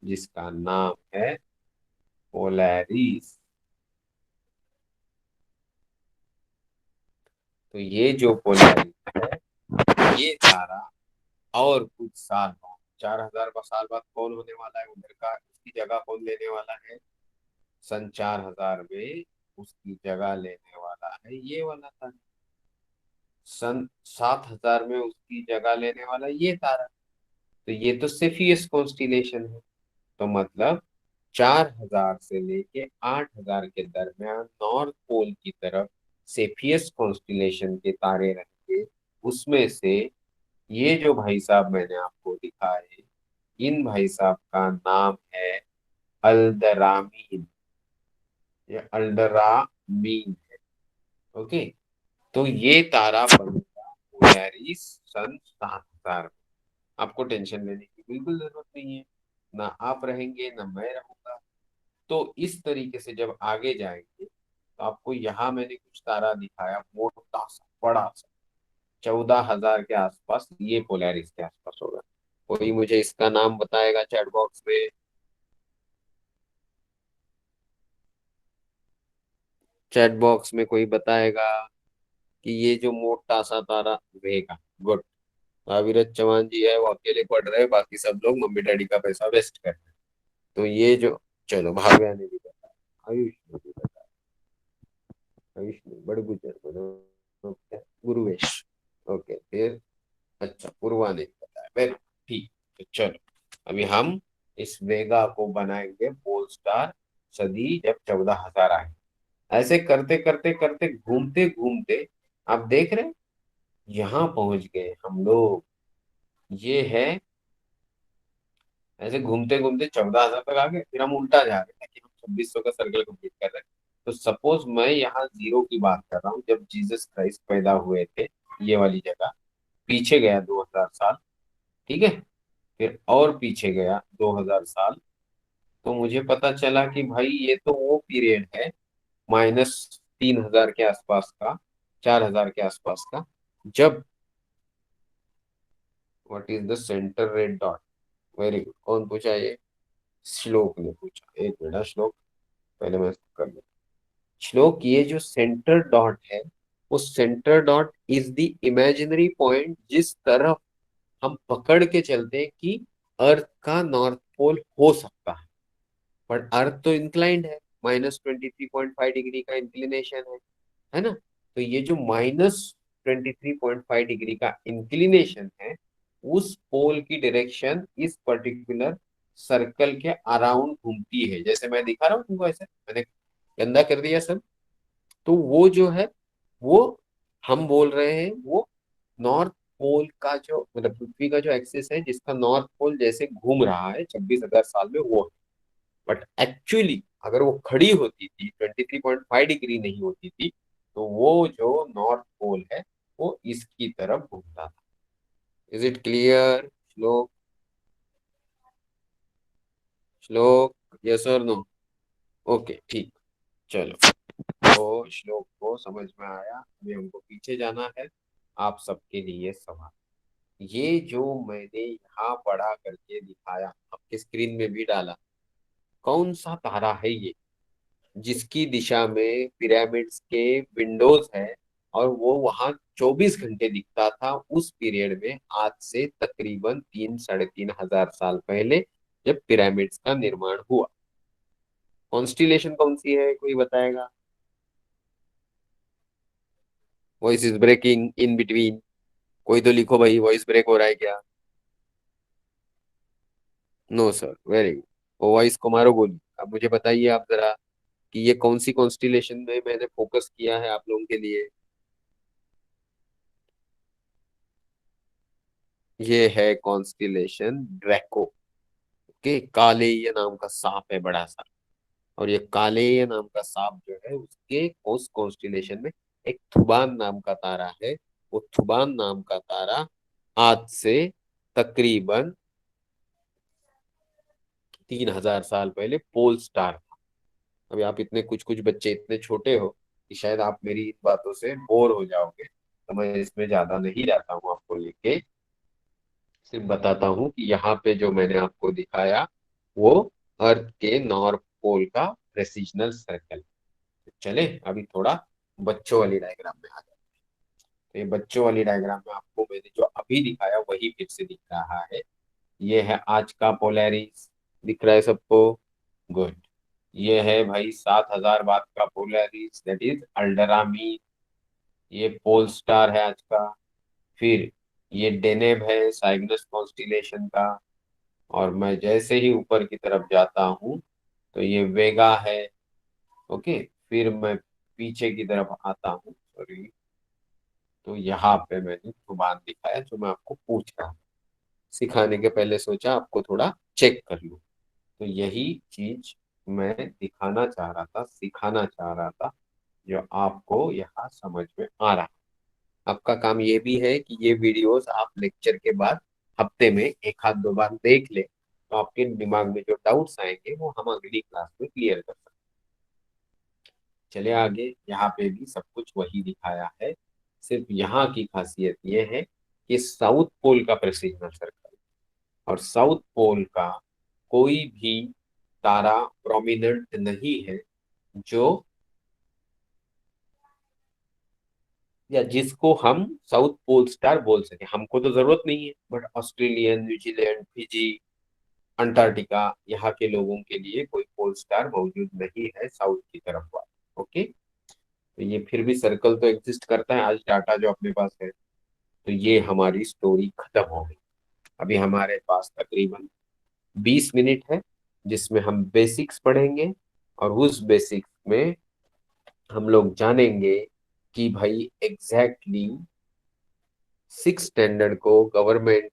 जिसका नाम है पोलैरिस। तो ये जो पोलैरिस है, ये तारा और कुछ साल बाद, 4,000 साल बाद कौन होने वाला है उधर का, उसकी जगह कौन लेने वाला है? सन 4,000 में उसकी जगह लेने वाला है ये वाला तारा। सन 7,000 में उसकी जगह लेने वाला ये तारा। तो ये तो सेफियस कॉन्स्टिलेशन है। तो मतलब 4,000 से लेके 8,000 के दरमियान नॉर्थ पोल की तरफ सेफियस कॉन्स्टिलेशन के तारे रहेंगे। उसमें से ये जो भाई साहब मैंने आपको दिखाए, इन भाई साहब का नाम है अल्दरामीन। ये अल्दरामीन। ओके। तो ये तारा बनेगा पोलैरिस सन 7,000 में। आपको टेंशन लेने की बिल्कुल जरूरत नहीं है, ना आप रहेंगे ना मैं रहूंगा। तो इस तरीके से जब आगे जाएंगे तो आपको यहाँ मैंने कुछ तारा दिखाया, मोटा सा बड़ा सा, 14,000 के आसपास, ये पोलैरिस के आसपास होगा। कोई मुझे इसका नाम बताएगा चैट बॉक्स में? चैट बॉक्स में कोई बताएगा कि ये जो मोटा सा तारा वेगा? गुड। अविरत चौहान जी है, वो अकेले पढ़ रहे हैं, बाकी सब लोग मम्मी डैडी का पैसा वेस्ट कर रहे हैं। तो ये जो, चलो भाव्या ने भी बताया, आयुष ने भी बताया, आयुष ने बड़ गुजर बनो, ओके, गुरुवेश, ओके, फिर अच्छा पूर्वा ने बताया, वेरी ठीक। तो चलो अभी हम इस वेगा को बनाएंगे पोल स्टार सदी जब 14,000 आए। ऐसे करते करते करते घूमते घूमते आप देख रहे हैं, यहाँ पहुंच गए हम लोग। ये है, ऐसे घूमते घूमते 14,000 तक आ गए, फिर हम उल्टा जा रहे हैं कि हम 2,600 का सर्कल कंप्लीट कर रहे हैं। तो सपोज मैं यहाँ जीरो की बात कर रहा हूँ, जब जीसस क्राइस्ट पैदा हुए थे, ये वाली जगह, पीछे गया 2,000 साल, ठीक है, फिर और पीछे गया 2,000 साल। तो मुझे पता चला कि भाई ये तो वो पीरियड है, -3,000 के आसपास का, 4,000 के आसपास का, जब, what is the centre red dot? Very good, कौन पूछा ये? श्लोक ने पूछा। एक मिनट श्लोक, पहले मैं इसको कर लूं। श्लोक, ये जो सेंटर डॉट है, वो centre dot is the imaginary point जिस तरफ हम पकड़ के चलते हैं कि अर्थ का नॉर्थ पोल हो सकता है। बट अर्थ तो इंक्लाइंड है, -23.5 डिग्री का इंक्लिनेशन है ना? तो ये जो -23.5 डिग्री का इंक्लिनेशन है, उस पोल की डायरेक्शन इस पर्टिकुलर सर्कल के अराउंड घूमती है। जैसे मैं दिखा रहा हूँ तुमको, ऐसे मैंने गंदा कर दिया सब। तो वो जो है, वो हम बोल रहे हैं वो नॉर्थ पोल का जो, मतलब पृथ्वी का जो एक्सिस है, जिसका नॉर्थ पोल जैसे घूम रहा है 26,000 साल में, वो। बट एक्चुअली अगर वो खड़ी होती थी, 23.5 डिग्री नहीं होती थी, तो वो जो नॉर्थ पोल है वो इसकी तरफ घूमता था। इज इट क्लियर श्लोक? श्लोक, यस और नो? ओके ठीक। चलो, तो श्लोक को समझ में आया, अभी हमको पीछे जाना है। आप सबके लिए सवाल, ये जो मैंने यहाँ पढ़ा करके दिखाया, आपके स्क्रीन में भी डाला, कौन सा तारा है ये जिसकी दिशा में पिरामिड्स के विंडोज है, और वो वहां 24 घंटे दिखता था उस पीरियड में, आज से तकरीबन 3-3.5 हजार साल पहले, जब पिरामिड्स का निर्माण हुआ? कॉन्स्टिलेशन कौन सी है, कोई बताएगा? Voice is breaking in between, कोई तो लिखो भाई, वॉइस ब्रेक हो रहा है क्या? No sir, very good. Voice को मारो गोली। अब मुझे बताइए आप जरा कि ये कौन सी कॉन्स्टिलेशन में मैंने फोकस किया है आप लोगों के लिए? ये है कॉन्स्टिलेशन ड्रैको के। कालेय नाम का सांप है बड़ा सा, और ये कालेय नाम का सांप जो है, उसके उस कॉन्स्टिलेशन में एक थुबान नाम का तारा है। वो थुबान नाम का तारा आज से तकरीबन 3,000 साल पहले पोल स्टार था। अभी आप इतने, कुछ कुछ बच्चे इतने छोटे हो कि शायद आप मेरी इन बातों से बोर हो जाओगे, तो मैं इसमें ज्यादा नहीं जाता हूँ आपको लेके। सिर्फ बताता हूँ कि यहाँ पे जो मैंने आपको दिखाया, वो अर्थ के नॉर्थ पोल का प्रेसिजनल सर्कल। चले अभी थोड़ा बच्चों वाली डायग्राम में आ जाए। तो ये बच्चों वाली डायग्राम में आपको मैंने जो अभी दिखाया वही फिर से दिख रहा है। ये है आज का पोलैरिस, दिख रहा है सबको? गुड। ये है भाई 7,000 वाट का पोलैरिस, दैट इज अल्डरामी। ये पोल स्टार है आज का। फिर ये डेनेब है साइग्नस कॉन्स्टिलेशन का। और मैं जैसे ही ऊपर की तरफ जाता हूँ तो ये वेगा है। ओके। फिर मैं पीछे की तरफ आता हूँ, सॉरी, तो यहाँ पे मैंने बात दिखाया जो मैं आपको पूछ रहा हूँ। सिखाने के पहले सोचा आपको थोड़ा चेक कर लूँ। तो यही चीज मैं दिखाना चाह रहा था, सिखाना चाह रहा था, जो आपको यहाँ समझ में आ रहा है। आपका काम ये भी है कि ये वीडियोस आप लेक्चर के बाद हफ्ते में एक आध दो बार देख ले, तो आपके दिमाग में जो डाउट्स आएंगे वो हम अगली क्लास में क्लियर कर सकते हैं। चले आगे। यहाँ पे भी सब कुछ वही दिखाया है, सिर्फ यहाँ की खासियत ये है कि साउथ पोल का प्रेसिजन सर्कल और साउथ पोल का कोई भी तारा प्रोमिनेंट नहीं है जो, या जिसको हम साउथ पोल स्टार बोल सके। हमको तो जरूरत नहीं है, but Australian, New Zealand, Fiji, Antarctica, यहाँ के लोगों के लिए कोई पोल स्टार मौजूद नहीं है साउथ की तरफ वाला। ओके। तो ये फिर भी सर्कल तो एग्जिस्ट करता है, आज डाटा जो अपने पास है। तो ये हमारी स्टोरी खत्म हो गई। अभी हमारे पास तकरीबन 20 मिनट है जिसमें हम बेसिक्स पढ़ेंगे, और उस बेसिक्स में हम लोग जानेंगे कि भाई एग्जैक्टली सिक्स स्टैंडर्ड को गवर्नमेंट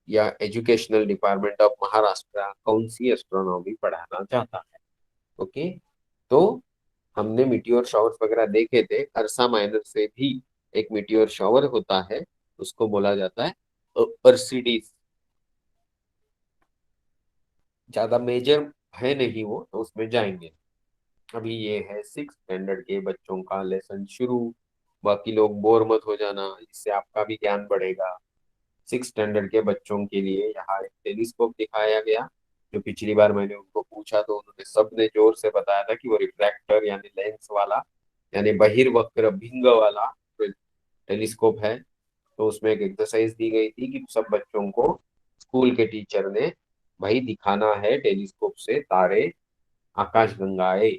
या एजुकेशनल डिपार्टमेंट ऑफ महाराष्ट्र कौन सी एस्ट्रोनॉमी पढ़ाना चाहता है। ओके। तो हमने मीटियोर शॉवर्स वगैरह देखे थे, अर्सा माइनर से भी एक मीटियोर शॉवर होता है, उसको बोला जाता है अर्सिडीज। ज्यादा मेजर है नहीं वो, तो उसमें जाएंगे। अभी ये है सिक्स स्टैंडर्ड के बच्चों का लेसन शुरू। बाकी लोग बोर मत हो जाना, इससे आपका भी ज्ञान बढ़ेगा। सिक्स स्टैंडर्ड के बच्चों के लिए यहाँ एक टेलीस्कोप दिखाया गया। जो पिछली बार मैंने उनको पूछा तो उन्होंने सबने जोर से बताया था कि वो रिफ्रैक्टर यानी लेंस वाला, यानी बहिर्वक्र भिंग वाला टेलीस्कोप है। तो उसमें एक एक्सरसाइज दी गई थी कि सब बच्चों को स्कूल के टीचर ने भाई दिखाना है टेलीस्कोप से तारे, आकाशगंगाएं।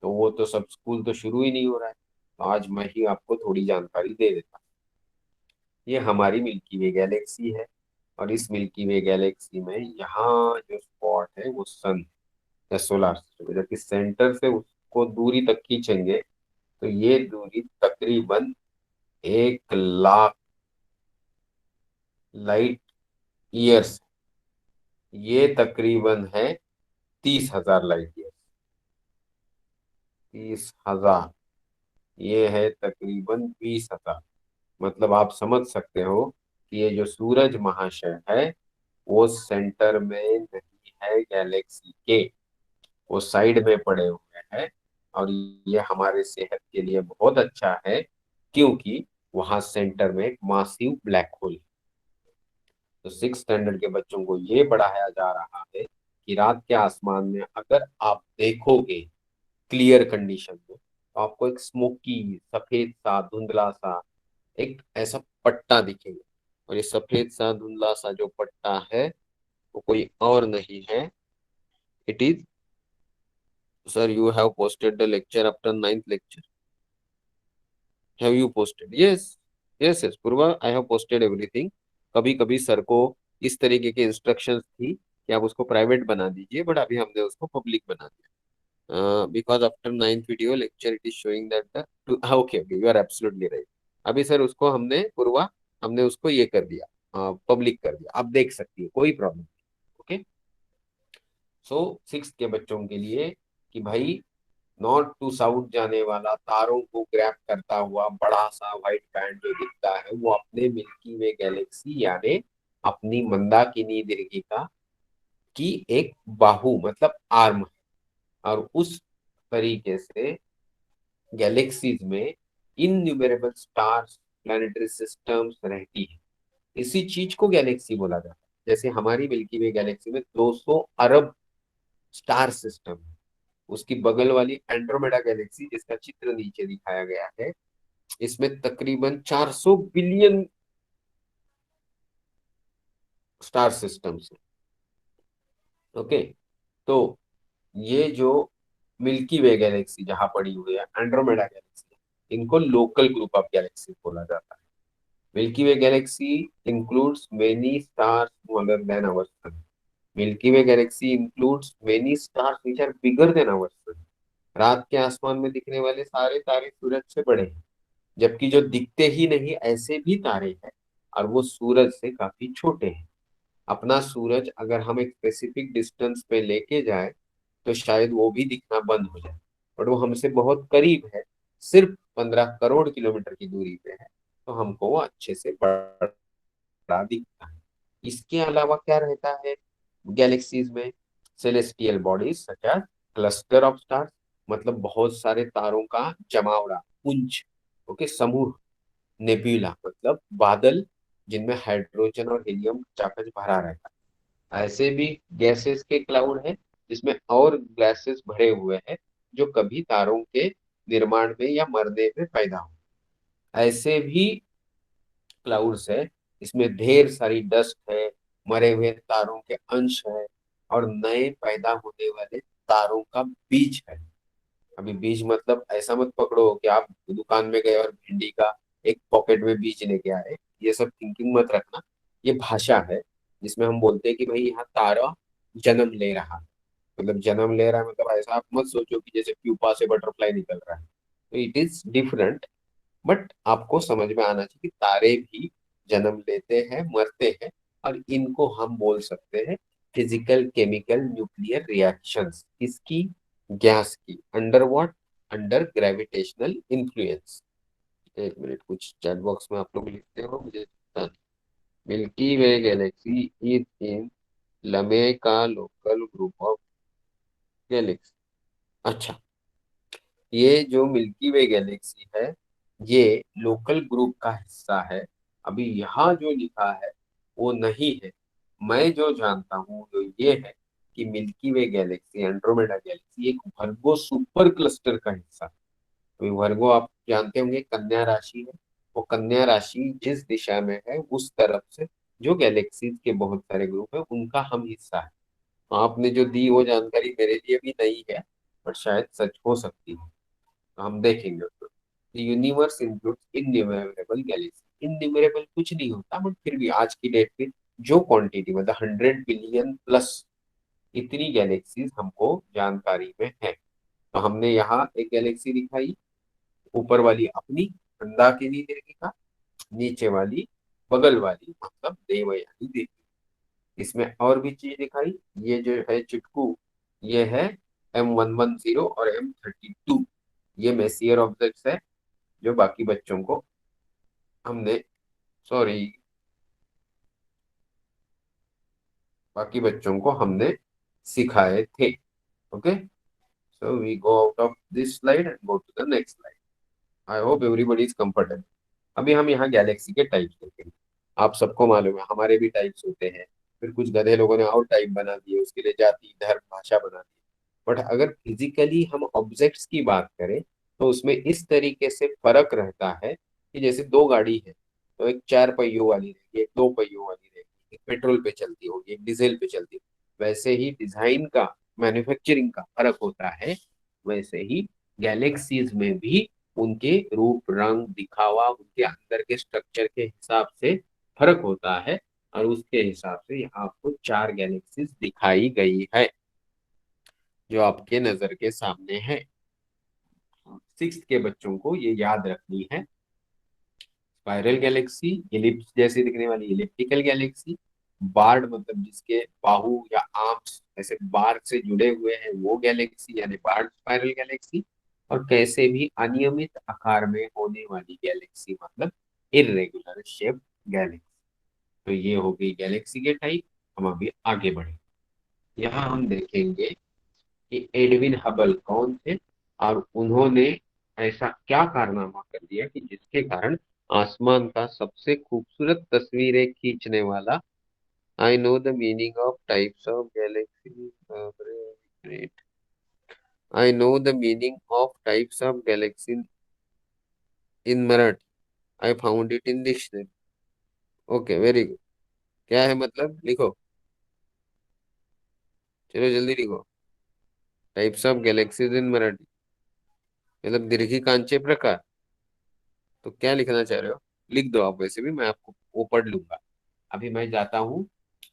तो वो तो सब स्कूल तो शुरू ही नहीं हो रहा है, तो आज मैं ही आपको थोड़ी जानकारी दे देता हूँ। ये हमारी मिल्की वे गैलेक्सी है, और इस मिल्की वे गैलेक्सी में यहाँ जो स्पॉट है वो सन या सोलर सिस्टम है, जबकि सेंटर से उसको दूरी तक खींचेंगे तो ये दूरी तकरीबन 1 लाख लाइट ईयर्स। ये तकरीबन है 30,000 लाइट ईयर्स। 30,000, ये है तकरीबन 20,000। मतलब आप समझ सकते हो कि ये जो सूरज महाशय है वो सेंटर में नहीं है गैलेक्सी के, वो साइड में पड़े हुए हैं। और ये हमारे सेहत के लिए बहुत अच्छा है, क्योंकि वहां सेंटर में एक मासिव ब्लैक होल है। तो सिक्स स्टैंडर्ड के बच्चों को ये पढ़ाया जा रहा है कि रात के आसमान में अगर आप देखोगे क्लियर कंडीशन में, तो आपको एक स्मोकी, सफेद सा, धुंधला सा एक ऐसा पट्टा दिखेगा। और ये सफेद सा धुंधला सा जो पट्टा है वो कोई और नहीं है, it is, sir you have posted the lecture after ninth lecture, have you posted? Yes, yes yes Purva, I have posted everything. कभी कभी सर को इस तरीके के इंस्ट्रक्शंस थी कि आप उसको प्राइवेट बना दीजिए, बट अभी हमने उसको पब्लिक बना दिया, because after ninth video lecture it is showing that the, okay okay, you are absolutely right. अभी सर उसको हमने पूर्वा, हमने उसको ये कर दिया, पब्लिक कर दिया, आप देख सकती है, कोई प्रॉब्लम। ओके। सो सिक्स के बच्चों के लिए कि भाई नॉर्थ टू साउथ जाने वाला तारों को ग्रैब करता हुआ बड़ा सा व्हाइट बैंड जो दिखता है वो अपने मिल्की वे गैलेक्सी यानी अपनी मंदाकिनी दीर्घिका की एक बाहु मतलब आर्म है। और उस तरीके से गैलेक्सीज में इनन्यूमेरेबल स्टार्स, प्लानिटरी सिस्टम्स रहती है। इसी चीज को गैलेक्सी बोला जाता है। जैसे हमारी मिल्की वे गैलेक्सी में 200 अरब स्टार सिस्टम है। उसकी बगल वाली एंड्रोमेडा गैलेक्सी जिसका चित्र नीचे दिखाया गया है, इसमें तकरीबन 400 बिलियन स्टार सिस्टम्स हैं। ओके, तो ये जो मिल्की वे गैलेक्सी जहां पड़ी हुई है, एंड्रोमेडा गैलेक्सी, इनको लोकल ग्रुप ऑफ गैलेक्सी बोला जाता है। Milky Way galaxy includes many stars smaller than our sun. Milky Way galaxy includes many stars which are bigger than our sun. रात के आसमान में दिखने वाले सारे तारे सूरज से बड़े हैं, जबकि जो दिखते ही नहीं ऐसे भी तारे हैं और वो सूरज से काफी छोटे हैं। अपना सूरज अगर हम एक स्पेसिफिक डिस्टेंस पे लेके जाए तो शायद वो भी दिखना बंद हो जाए, बट वो हमसे बहुत करीब है, सिर्फ 15 करोड़ किलोमीटर की दूरी पे है, तो हमको वो अच्छे से बड़ा दिखता है। इसके अलावा क्या रहता है गैलेक्सीज में? Celestial bodies such as cluster of stars, मतलब बहुत सारे तारों का जमावड़ा, पुंज। ओके, समूह। नेब्यूला मतलब बादल जिनमें हाइड्रोजन और हीलियम चाकच भरा रहता है। ऐसे भी गैसेस के क्लाउड है जिसमें और गैसेस भरे हुए हैं, जो कभी तारों के निर्माण में या मरने में पैदा हो। ऐसे भी क्लाउड्स है इसमें ढेर सारी डस्ट है, मरे हुए तारों के अंश है, और नए पैदा होने वाले तारों का बीज है। अभी बीज मतलब ऐसा मत पकड़ो कि आप दुकान में गए और भिंडी का एक पॉकेट में बीज लेके आए, ये सब थिंकिंग मत रखना। ये भाषा है जिसमें हम बोलते हैं कि भाई यहाँ तारा जन्म ले रहा है। मतलब जन्म ले रहा है मतलब ऐसा आप मत सोचो कि जैसे प्यूपा से बटरफ्लाई निकल रहा है, तो इट इज डिफरेंट। बट आपको समझ में आना चाहिए कि तारे भी जन्म लेते हैं, मरते हैं, और इनको हम बोल सकते हैं फिजिकल केमिकल न्यूक्लियर रिएक्शंस। किसकी? गैस की। Under what? Under gravitational influence. एक मिनट, कुछ चैट बॉक्स में आप लोग लिखते हो मुझे पता नहीं। Milky Way galaxy is in लमे का लोकल ग्रुप ऑफ गैलेक्सी। अच्छा, ये जो मिल्की वे गैलेक्सी है ये लोकल ग्रुप का हिस्सा है। अभी यहाँ जो लिखा है वो नहीं है। मैं जो जानता हूँ जो ये है कि milky Way Galaxy, Andromeda Galaxy, एक वर्गो सुपर क्लस्टर का हिस्सा है। अभी वर्गो आप जानते होंगे कन्या राशि है। वो कन्या राशि जिस दिशा में है उस तरफ से जो गैलेक्सीज के बहुत सारे ग्रुप है उनका हम हिस्सा है। तो आपने जो दी वो जानकारी मेरे लिए भी नहीं है, पर शायद सच हो सकती है, तो हम देखेंगे उसको। Universe includes innumerable Galaxy. Innumerable कुछ नहीं होता, बट फिर भी आज की डेट में जो क्वांटिटी मतलब 100 बिलियन प्लस इतनी गैलेक्सीज हमको जानकारी में है। तो हमने यहाँ एक गैलेक्सी दिखाई, ऊपर वाली अपनी मंदाकिनी देवी का, नीचे वाली बगल वाली मतलब देवयानी देवी। इसमें और भी चीज दिखाई, ये जो है चुटकू, ये है M110 और M32। ये मेसियर ऑब्जेक्ट्स है जो बाकी बच्चों को हमने, सॉरी, बाकी बच्चों को हमने सिखाए थे। Okay, so we go out of this slide and go to the next slide. I hope everybody is comfortable. अभी हम यहाँ गैलेक्सी के टाइप्स देखेंगे। आप सबको मालूम है हमारे भी टाइप्स होते हैं, फिर कुछ गधे लोगों ने और टाइप बना दिए, उसके लिए जाति धर्म भाषा बना दी। बट अगर फिजिकली हम ऑब्जेक्ट्स की बात करें तो उसमें इस तरीके से फर्क रहता है कि जैसे दो गाड़ी है, तो एक 4 पहियों वाली रहेगी, एक 2 पहियों वाली रहेगी, एक पेट्रोल पे चलती होगी, एक डीजल पे चलती होगी। वैसे ही डिजाइन का, मैन्युफैक्चरिंग का फर्क होता है। वैसे ही गैलेक्सीज में भी उनके रूप रंग दिखावा, उनके अंदर के स्ट्रक्चर के हिसाब से फर्क होता है। और उसके हिसाब से यहाँ आपको 4 गैलेक्सीज दिखाई गई है जो आपके नजर के सामने है। सिक्स के बच्चों को ये याद रखनी है। स्पाइरल गैलेक्सी, इलिप्स जैसी दिखने वाली इलिप्टिकल गैलेक्सी। बार्ड मतलब जिसके बाहु या आर्म्स ऐसे बार से जुड़े हुए हैं वो गैलेक्सी यानी बार्ड स्पाइरल गैलेक्सी। और कैसे भी अनियमित आकार में होने वाली गैलेक्सी मतलब इरेगुलर शेप गैलेक्सी। तो ये हो गई गैलेक्सी के टाइप। हम अभी आगे बढ़े, यहाँ हम देखेंगे कि एडविन हबल कौन थे और उन्होंने ऐसा क्या कारनामा कर दिया कि जिसके कारण आसमान का सबसे खूबसूरत तस्वीरें खींचने वाला। I know the meaning of types of Galaxy, I know the meaning of types of Galaxy. In Marathi, I found it in dictionary. Okay, very good. क्या है मतलब, लिखो, चलो जल्दी लिखो। टाइप्स ऑफ गैलेक्सीज इन मराठी, मतलब दीर्घिकांचे प्रकार। तो क्या लिखना चाह रहे हो, लिख दो आप, वैसे भी मैं आपको वो पढ़ लूंगा। अभी मैं जाता हूँ।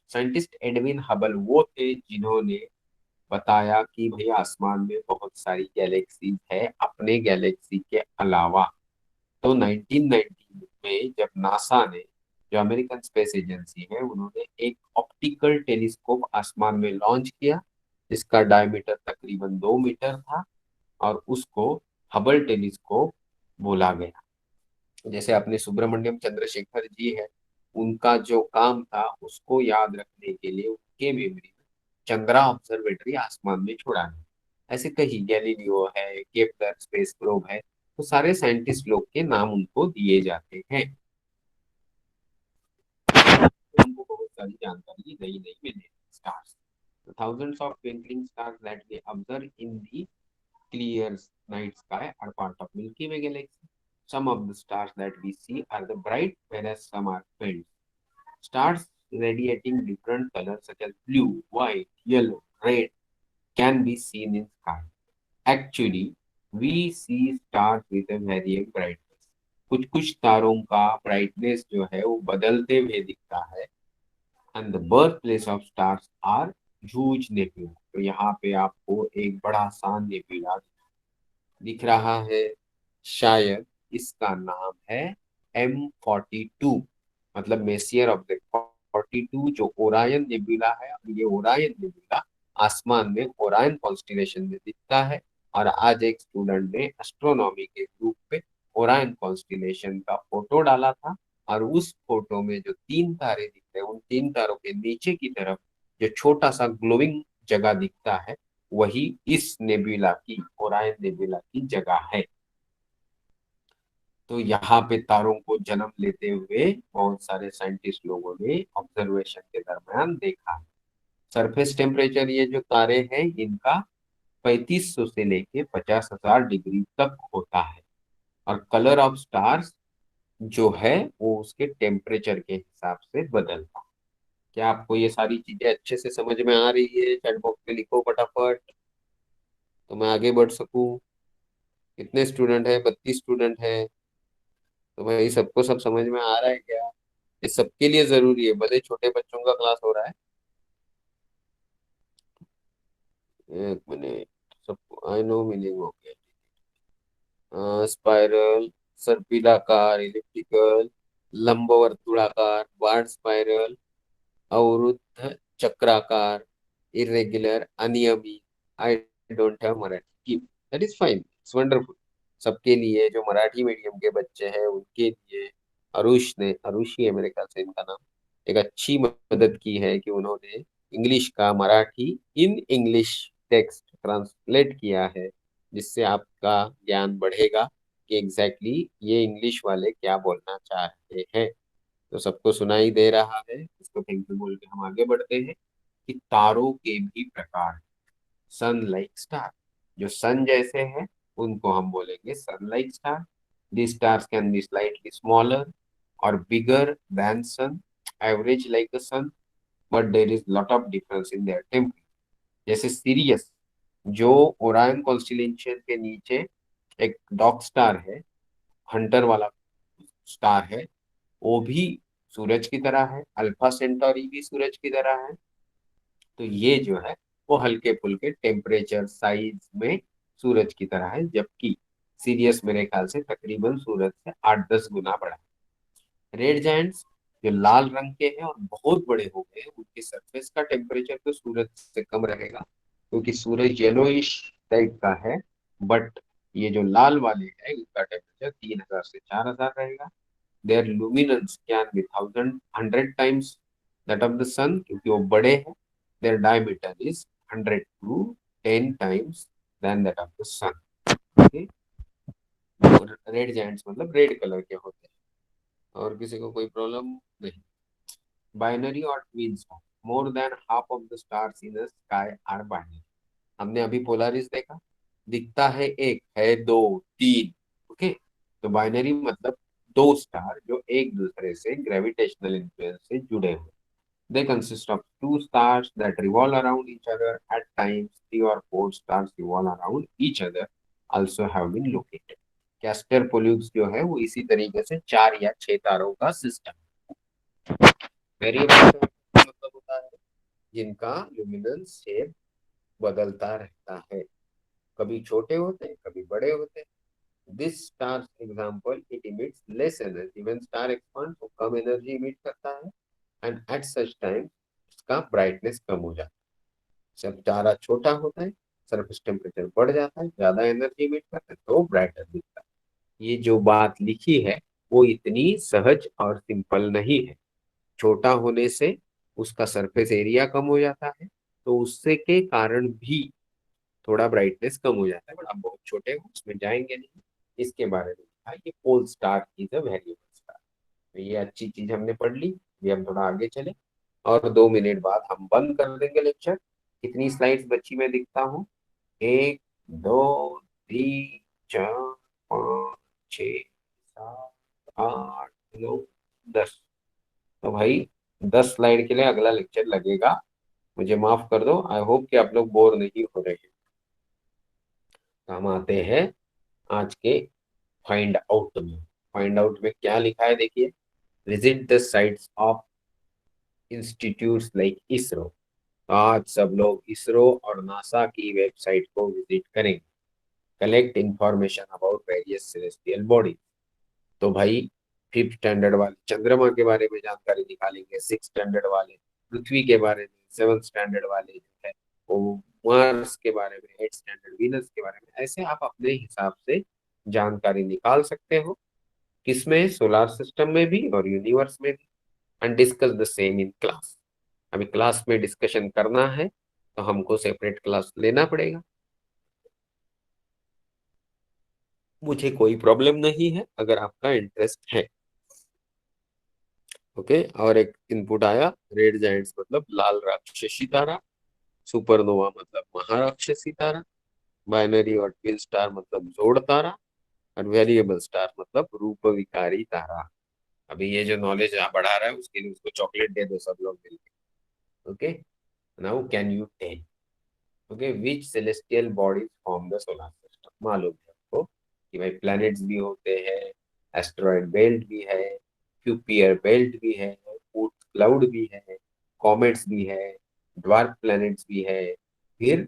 साइंटिस्ट एडविन हबल वो थे जिन्होंने बताया कि भाई आसमान में बहुत सारी गैलेक्सीज है अपने गैलेक्सी के अलावा। तो 1990 में जब नासा ने, जो अमेरिकन स्पेस एजेंसी है, उन्होंने एक ऑप्टिकल टेलीस्कोप आसमान में लॉन्च किया, जिसका डायमीटर तकरीबन 2 मीटर था, और उसको हबल टेलीस्कोप बोला गया। जैसे अपने सुब्रमण्यम चंद्रशेखर जी है, उनका जो काम था उसको याद रखने के लिए उनके मेमोरी में चंद्रा ऑब्जर्वेटरी आसमान में छोड़ा है। ऐसे कई, गैलीलियो है, केपलर स्पेस प्रोब है, तो सारे साइंटिस्ट लोग के नाम उनको दिए जाते हैं। उनको बहुत सारी जानकारी नई नई मिली। Stars, thousands of twinkling stars that we observe in the clear night sky are part of Milky Way galaxy. Some of the stars that we see are the bright, whereas some are faint. Stars radiating different colors such as blue, white, yellow, red can be seen in sky. Actually, we see stars with a varying brightness. कुछ कुछ तारों का brightness जो है वो बदलते हुए दिखता है। And the birth place of stars are huge nebula. तो यहाँ पे आपको एक बड़ा सा नेबुला दिख रहा है। शायद इसका नाम है M42, मतलब मेसियर ऑब्जेक्ट 42, जो ओरायन नेबुला है। और ये ओरायन नेबुला आसमान में ओरायन कॉन्स्टिलेशन में दिखता है। और आज एक स्टूडेंट ने एस्ट्रोनॉमी के ग्रुप पे ओरायन कॉन्स्टिलेशन का फोटो डाला था, और उस फोटो में जो 3 तारे दिख रहे हैं, उन 3 तारों के नीचे की तरफ जो छोटा सा ग्लोइंग जगह दिखता है, वही इस नेबुला की, ओरायन नेबुला की जगह है। तो यहाँ पे तारों को जन्म लेते हुए बहुत सारे साइंटिस्ट लोगों ने ऑब्जर्वेशन के दरमियान देखा। सरफेस टेम्परेचर, ये जो तारे हैं इनका 3500 से लेके 50,000 डिग्री तक होता है। और कलर ऑफ स्टार्स जो है वो उसके टेम्परेचर के हिसाब से बदलता है। क्या आपको ये सारी चीजें अच्छे से समझ में आ रही है? चैट बॉक्स में लिखो फटाफट, तो मैं आगे बढ़ सकूं। कितने स्टूडेंट है? 32 स्टूडेंट है। तो भाई सबको सब समझ में आ रहा है क्या? ये सबके लिए जरूरी है, भले छोटे बच्चों का क्लास हो रहा है। एक मिनट, सब आई नो मीनिंग हो गया। स्पाइरल, सर्पिलाकार, इलिप्टिकल, लंबवर्तुळाकार, बार्ड स्पाइरल, अवरुद्ध चक्राकार, इरेग्युलर, अनियमित। I don't have Marathi, that is fine, it's wonderful. सबके लिए, जो मराठी मीडियम के बच्चे हैं उनके लिए अरुष ने, अरुष ही है मेरे ख्याल से इनका नाम, एक अच्छी मदद की है कि उन्होंने इंग्लिश का Marathi in English text translate किया है, जिससे आपका ज्ञान बढ़ेगा कि एग्जैक्टली ये इंग्लिश वाले क्या बोलना चाहते हैं। तो सबको सुनाई दे रहा है, इसको थैंक यू बोल के हम आगे बढ़ते हैं कि तारों के भी प्रकार। सन लाइक स्टार, जो सन जैसे हैं उनको हम बोलेंगे sun like star. These stars can be slightly smaller or bigger than sun, average like the sun, but there is lot of difference in their temperature. जैसे सीरियस, जो ओरायन कॉन्स्टिलेशन के नीचे एक डॉग स्टार है, Hunter वाला star है, वो भी सूरज की तरह है। अल्फा सेंटोरी भी सूरज की तरह है। तो ये जो है वो हल्के फुल्के टेम्परेचर साइज में सूरज की तरह है, जबकि सीरियस मेरे ख्याल से तकरीबन सूरज से 8-10 गुना बड़ा है। रेड जायंट्स, जो लाल रंग के हैं और बहुत बड़े हो गए हैं, उनकी सरफेस का टेम्परेचर तो सूरज से कम रहेगा, क्योंकि सूरज येलोइश टाइप का है। बट ये जो लाल वाले हैं इनका टेम्परेचर 3,000 से 4,000 रहेगा। Their luminance can be 1,100 times that of the sun, क्योंकि वो बड़े हैं। Their diameter is 100 to 10 times than that of the sun. Okay, red giants मतलब रेड कलर के होते हैं। और किसी को कोई प्रॉब्लम नहीं? बाइनरी और twin star, more than half of the stars in the sky are binary. हमने अभी पोलारिस देखा, दिखता है एक, है दो, तीन। ओके, तो बाइनरी मतलब दो स्टार जो एक दूसरे से ग्रेविटेशनल इन्फ्लुएंस से जुड़े हुए। They consist of two stars that revolve around each other. At times, three or four stars revolve around each other. Also have been located. Castor Pollux जो है वो इसी तरीके से 4 या 6 तारों का सिस्टम। वेरिएबल मतलब होता है जिनका ल्यूमिनेंस शेप बदलता रहता है, कभी छोटे होते हैं कभी बड़े होते हैं। This star example it emits less energy when star expand, वो कम एनर्जी इमिट करता है एंड एट सच टाइम इसका ब्राइटनेस कम हो जाता है। जब तारा छोटा होता है सरफेस टेम्परेचर बढ़ जाता है, ज्यादा एनर्जी इमिट करता है तो ब्राइटर दिखता है। ये जो बात लिखी है वो इतनी सहज और सिंपल नहीं है। छोटा होने से उसका सरफेस एरिया कम हो जाता है, तो उससे के कारण भी थोड़ा ब्राइटनेस कम हो जाता है, बट आप बहुत छोटे हो उसमें जाएंगे नहीं। इसके बारे में लिखा है कि pole star is a variable star. तो ये अच्छी चीज हमने पढ़ ली। ये हम थोड़ा आगे चले और 2 मिनट बाद हम बंद कर देंगे लेक्चर। कितनी स्लाइड्स बची मैं दिखता हूँ? 1, 2, 3, 4, 5, 6, 7, 8, 9, 10। तो भाई 10 स्लाइड के लिए अगला लेक्चर लगेगा। मुझे माफ कर दो। आई होप कि आप लोग बोर नहीं हो रहे हैं। तो हम आते हैं आज के फाइंड आउट में। फाइंड आउट में क्या लिखा है देखिए। Visit the sites of institutes like ISRO. आज सब लोग इसरो और नासा की वेबसाइट को विजिट करेंगे। Collect information about various celestial body. तो भाई 5th स्टैंडर्ड वाले चंद्रमा के बारे में जानकारी निकालेंगे, 6th स्टैंडर्ड वाले पृथ्वी के बारे में, 7th स्टैंडर्ड वाले जो है वो मार्स के बारे में, 8th स्टैंडर्ड वीनस के बारे में। ऐसे आप अपने हिसाब से जानकारी निकाल सकते हो, किसमें, सोलार सिस्टम में भी और यूनिवर्स में भी। And discuss the same in class. अभी क्लास में डिस्कशन करना है तो हमको सेपरेट क्लास लेना पड़ेगा। मुझे कोई प्रॉब्लम नहीं है अगर आपका इंटरेस्ट है। ओके। और एक इनपुट आया, रेड जायंट्स मतलब लाल राक्षसी तारा, सुपरनोवा मतलब महाराक्षसी तारा, बाइनरी और ट्विन स्टार मतलब जोड़ तारा, और वेरिएबल स्टार मतलब रूप विकारी तारा। अभी ये जो नॉलेज आप बढ़ा रहा है उसके लिए उसको चॉकलेट दे दो सब लोग मिलकर। Okay. Now can you tell, okay, which celestial bodies form the solar system. मालूम है आपको कि भाई प्लैनेट्स भी होते हैं, एस्टेरॉयड बेल्ट भी है, क्यूपियर बेल्ट भी है, ऊर्ट क्लाउड भी है, कॉमेट्स भी है, ड्वार्फ प्लैनेट्स भी है, फिर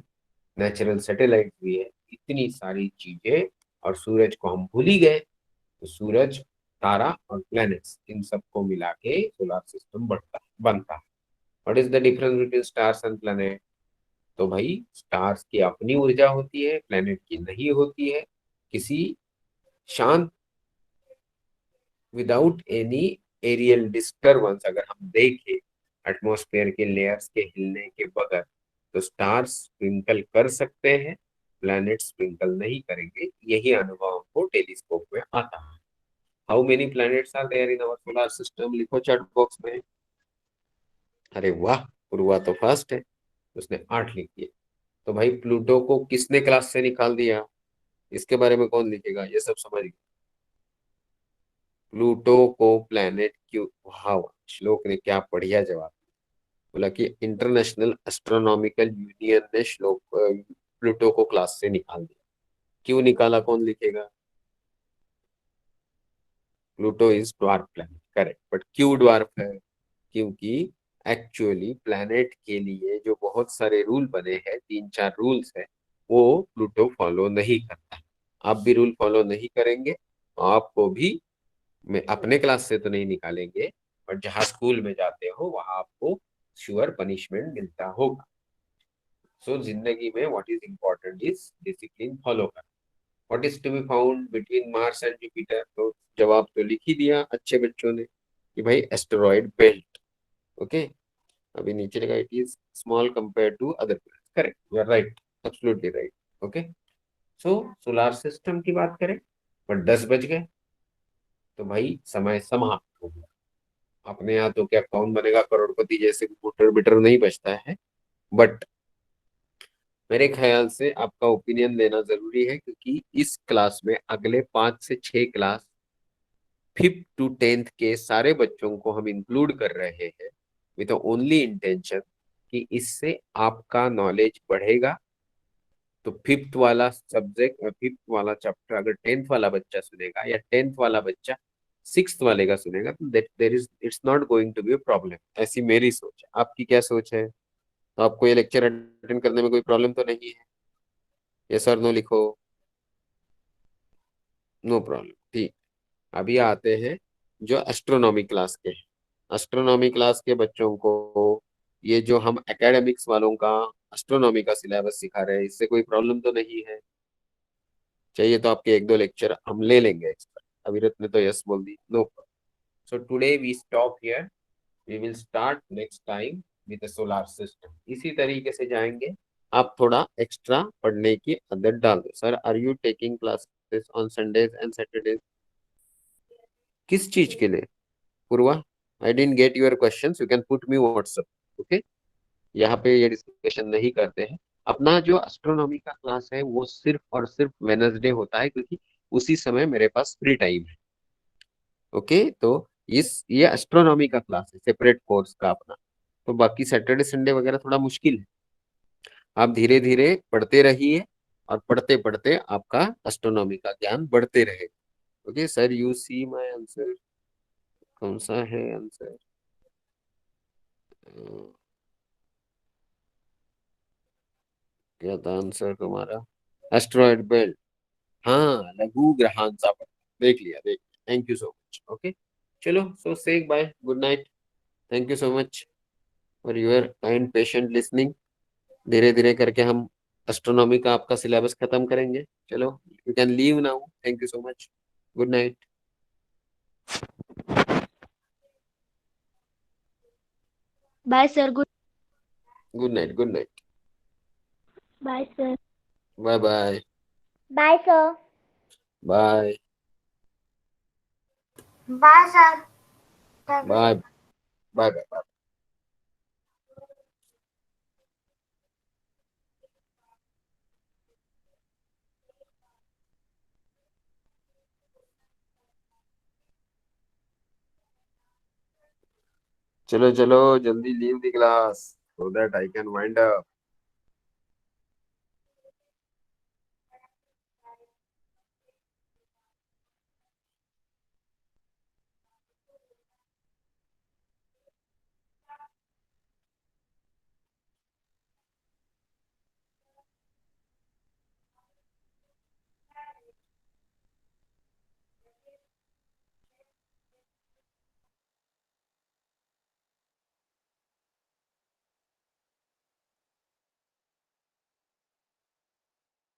नेचुरल सैटेलाइट भी है। इतनी सारी चीजें, और सूरज को हम भूल ही गए। तो सूरज, तारा और प्लैनेट्स इन सबको मिला के सोलर सिस्टम बनता है। What is the difference between stars and planet? तो भाई स्टार्स की अपनी ऊर्जा होती है, प्लेनेट की नहीं होती है। किसी शांत, विदाउट एनी एरियल डिस्टरबेंस अगर हम देखें एटमॉस्फेयर के लेयर्स के हिलने के बगैर, तो स्टार्स ट्विंकल कर सकते हैं, प्लैनेट्स ट्विंकल नहीं करेंगे। यही अनुभव हमको टेलीस्कोप में आता है। How many planets are there in our solar system? लिखो चैट बॉक्स में। अरे वाह, पूर्वा तो फर्स्ट है, उसने 8 लिख दिए। तो भाई प्लूटो को किसने क्लास से निकाल दिया? इसके बारे में कौन लिखेगा? ये सब समझ गए। प्लूटो को प्लेनेट क्यों? वाह, श्लोक ने क्या बढ़िया जवाब दिया। बोला कि इंटरनेशनल एस्ट्रोनॉमिकल यूनियन ने श्लोक प्लूटो को क्लास से निकाल दिया। क्यों निकाला, कौन लिखेगा? Pluto is dwarf planet, correct. But क्यों ड्वार्फ है? क्योंकि एक्चुअली प्लेनेट के लिए जो बहुत सारे रूल बने हैं, 3-4 रूल्स है, वो प्लूटो फॉलो नहीं करता है। आप भी रूल फॉलो नहीं करेंगे तो आपको भी, में अपने क्लास से तो नहीं निकालेंगे, और जहाँ स्कूल में जाते हो वहां आपको श्योर पनिशमेंट मिलता होगा। सो जिंदगी में what is important is discipline follow कर। What is to be found between Mars and Jupiter? तो जवाब तो लिख ही दिया अच्छे बच्चों ने कि भाई एस्टेरॉयड बेल्ट। ओके। अभी नीचे लगा it is small compare to other planets. Correct, you are right, absolutely right. Okay. So solar system की बात करें, पर 10 बज गए, तो भाई समय समाप्त हो गया। अपने यहाँ तो क्या कौन बनेगा करोड़पति जैसे मोटर बिटर नहीं बचता है, बट मेरे ख्याल से आपका ओपिनियन लेना जरूरी है, क्योंकि इस क्लास में अगले 5 से 6 क्लास 5th to 10th के सारे बच्चों को हम इंक्लूड कर रहे हैं विद ओनली इंटेंशन कि इससे आपका नॉलेज बढ़ेगा। तो 5th वाला सब्जेक्ट, 5th वाला चैप्टर अगर 10th वाला बच्चा सुनेगा या 10th वाला बच्चा 6th वाले का सुनेगा, तो that there is it's not going to be a problem. ऐसी मेरी सोच है। आपकी क्या सोच है? तो आपको ये लेक्चर अटेंड करने में कोई प्रॉब्लम तो नहीं है? यस और नो लिखो। नो प्रॉब्लम, ठीक। अभी आते हैं जो एस्ट्रोनॉमी क्लास के हैं। एस्ट्रोनॉमी क्लास के बच्चों को ये जो हम एकेडमिक्स वालों का एस्ट्रोनॉमी का सिलेबस सिखा रहे हैं, इससे कोई प्रॉब्लम तो नहीं है? चाहिए तो आपके 1-2 लेक्चर हम ले लेंगे एक्स्ट्रा। अविरत ने तो यस बोल दी, no problem. So today we stop here, we will start next time with solar system. इसी तरीके से जाएंगे। आप थोड़ा एक्स्ट्रा पढ़ने की आदत डाल दो। Sir, are you taking classes on Sundays and Saturdays? किस चीज के लिए Purva? I didn't get your question, you can put me WhatsApp. Okay, यहाँ पे ये डिस्कशन नहीं करते हैं। अपना जो एस्ट्रोनॉमी का क्लास है वो सिर्फ और सिर्फ वेनसडे होता है, क्योंकि उसी समय मेरे पास फ्री टाइम है। ओके, तो इस ये एस्ट्रोनॉमी का क्लास है, सेपरेट कोर्स का अपना। तो बाकी सैटरडे संडे वगैरह थोड़ा मुश्किल है। आप धीरे धीरे पढ़ते रहिए, और पढ़ते पढ़ते आपका एस्ट्रोनॉमी का ज्ञान बढ़ते रहे। Okay sir, you see my answer. कौन सा है आंसर? क्या था आंसर तुम्हारा? Asteroid belt. हाँ, लघु ग्रहांशा पर। देख लिया, देख लिया। Thank you so much. Okay, चलो, so say bye, good night. Thank you so much for your kind patient listening. धीरे धीरे करके हम एस्ट्रोनॉमी का आपका सिलेबस खत्म करेंगे। चलो, you can leave now. Thank you so much. Good night. Bye sir. Good. Good night, good night. Bye sir. Bye bye. Bye sir. Bye bye sir. Thank you bye. Sir. Bye bye. चलो चलो, जल्दी leave the class, so that I can wind up.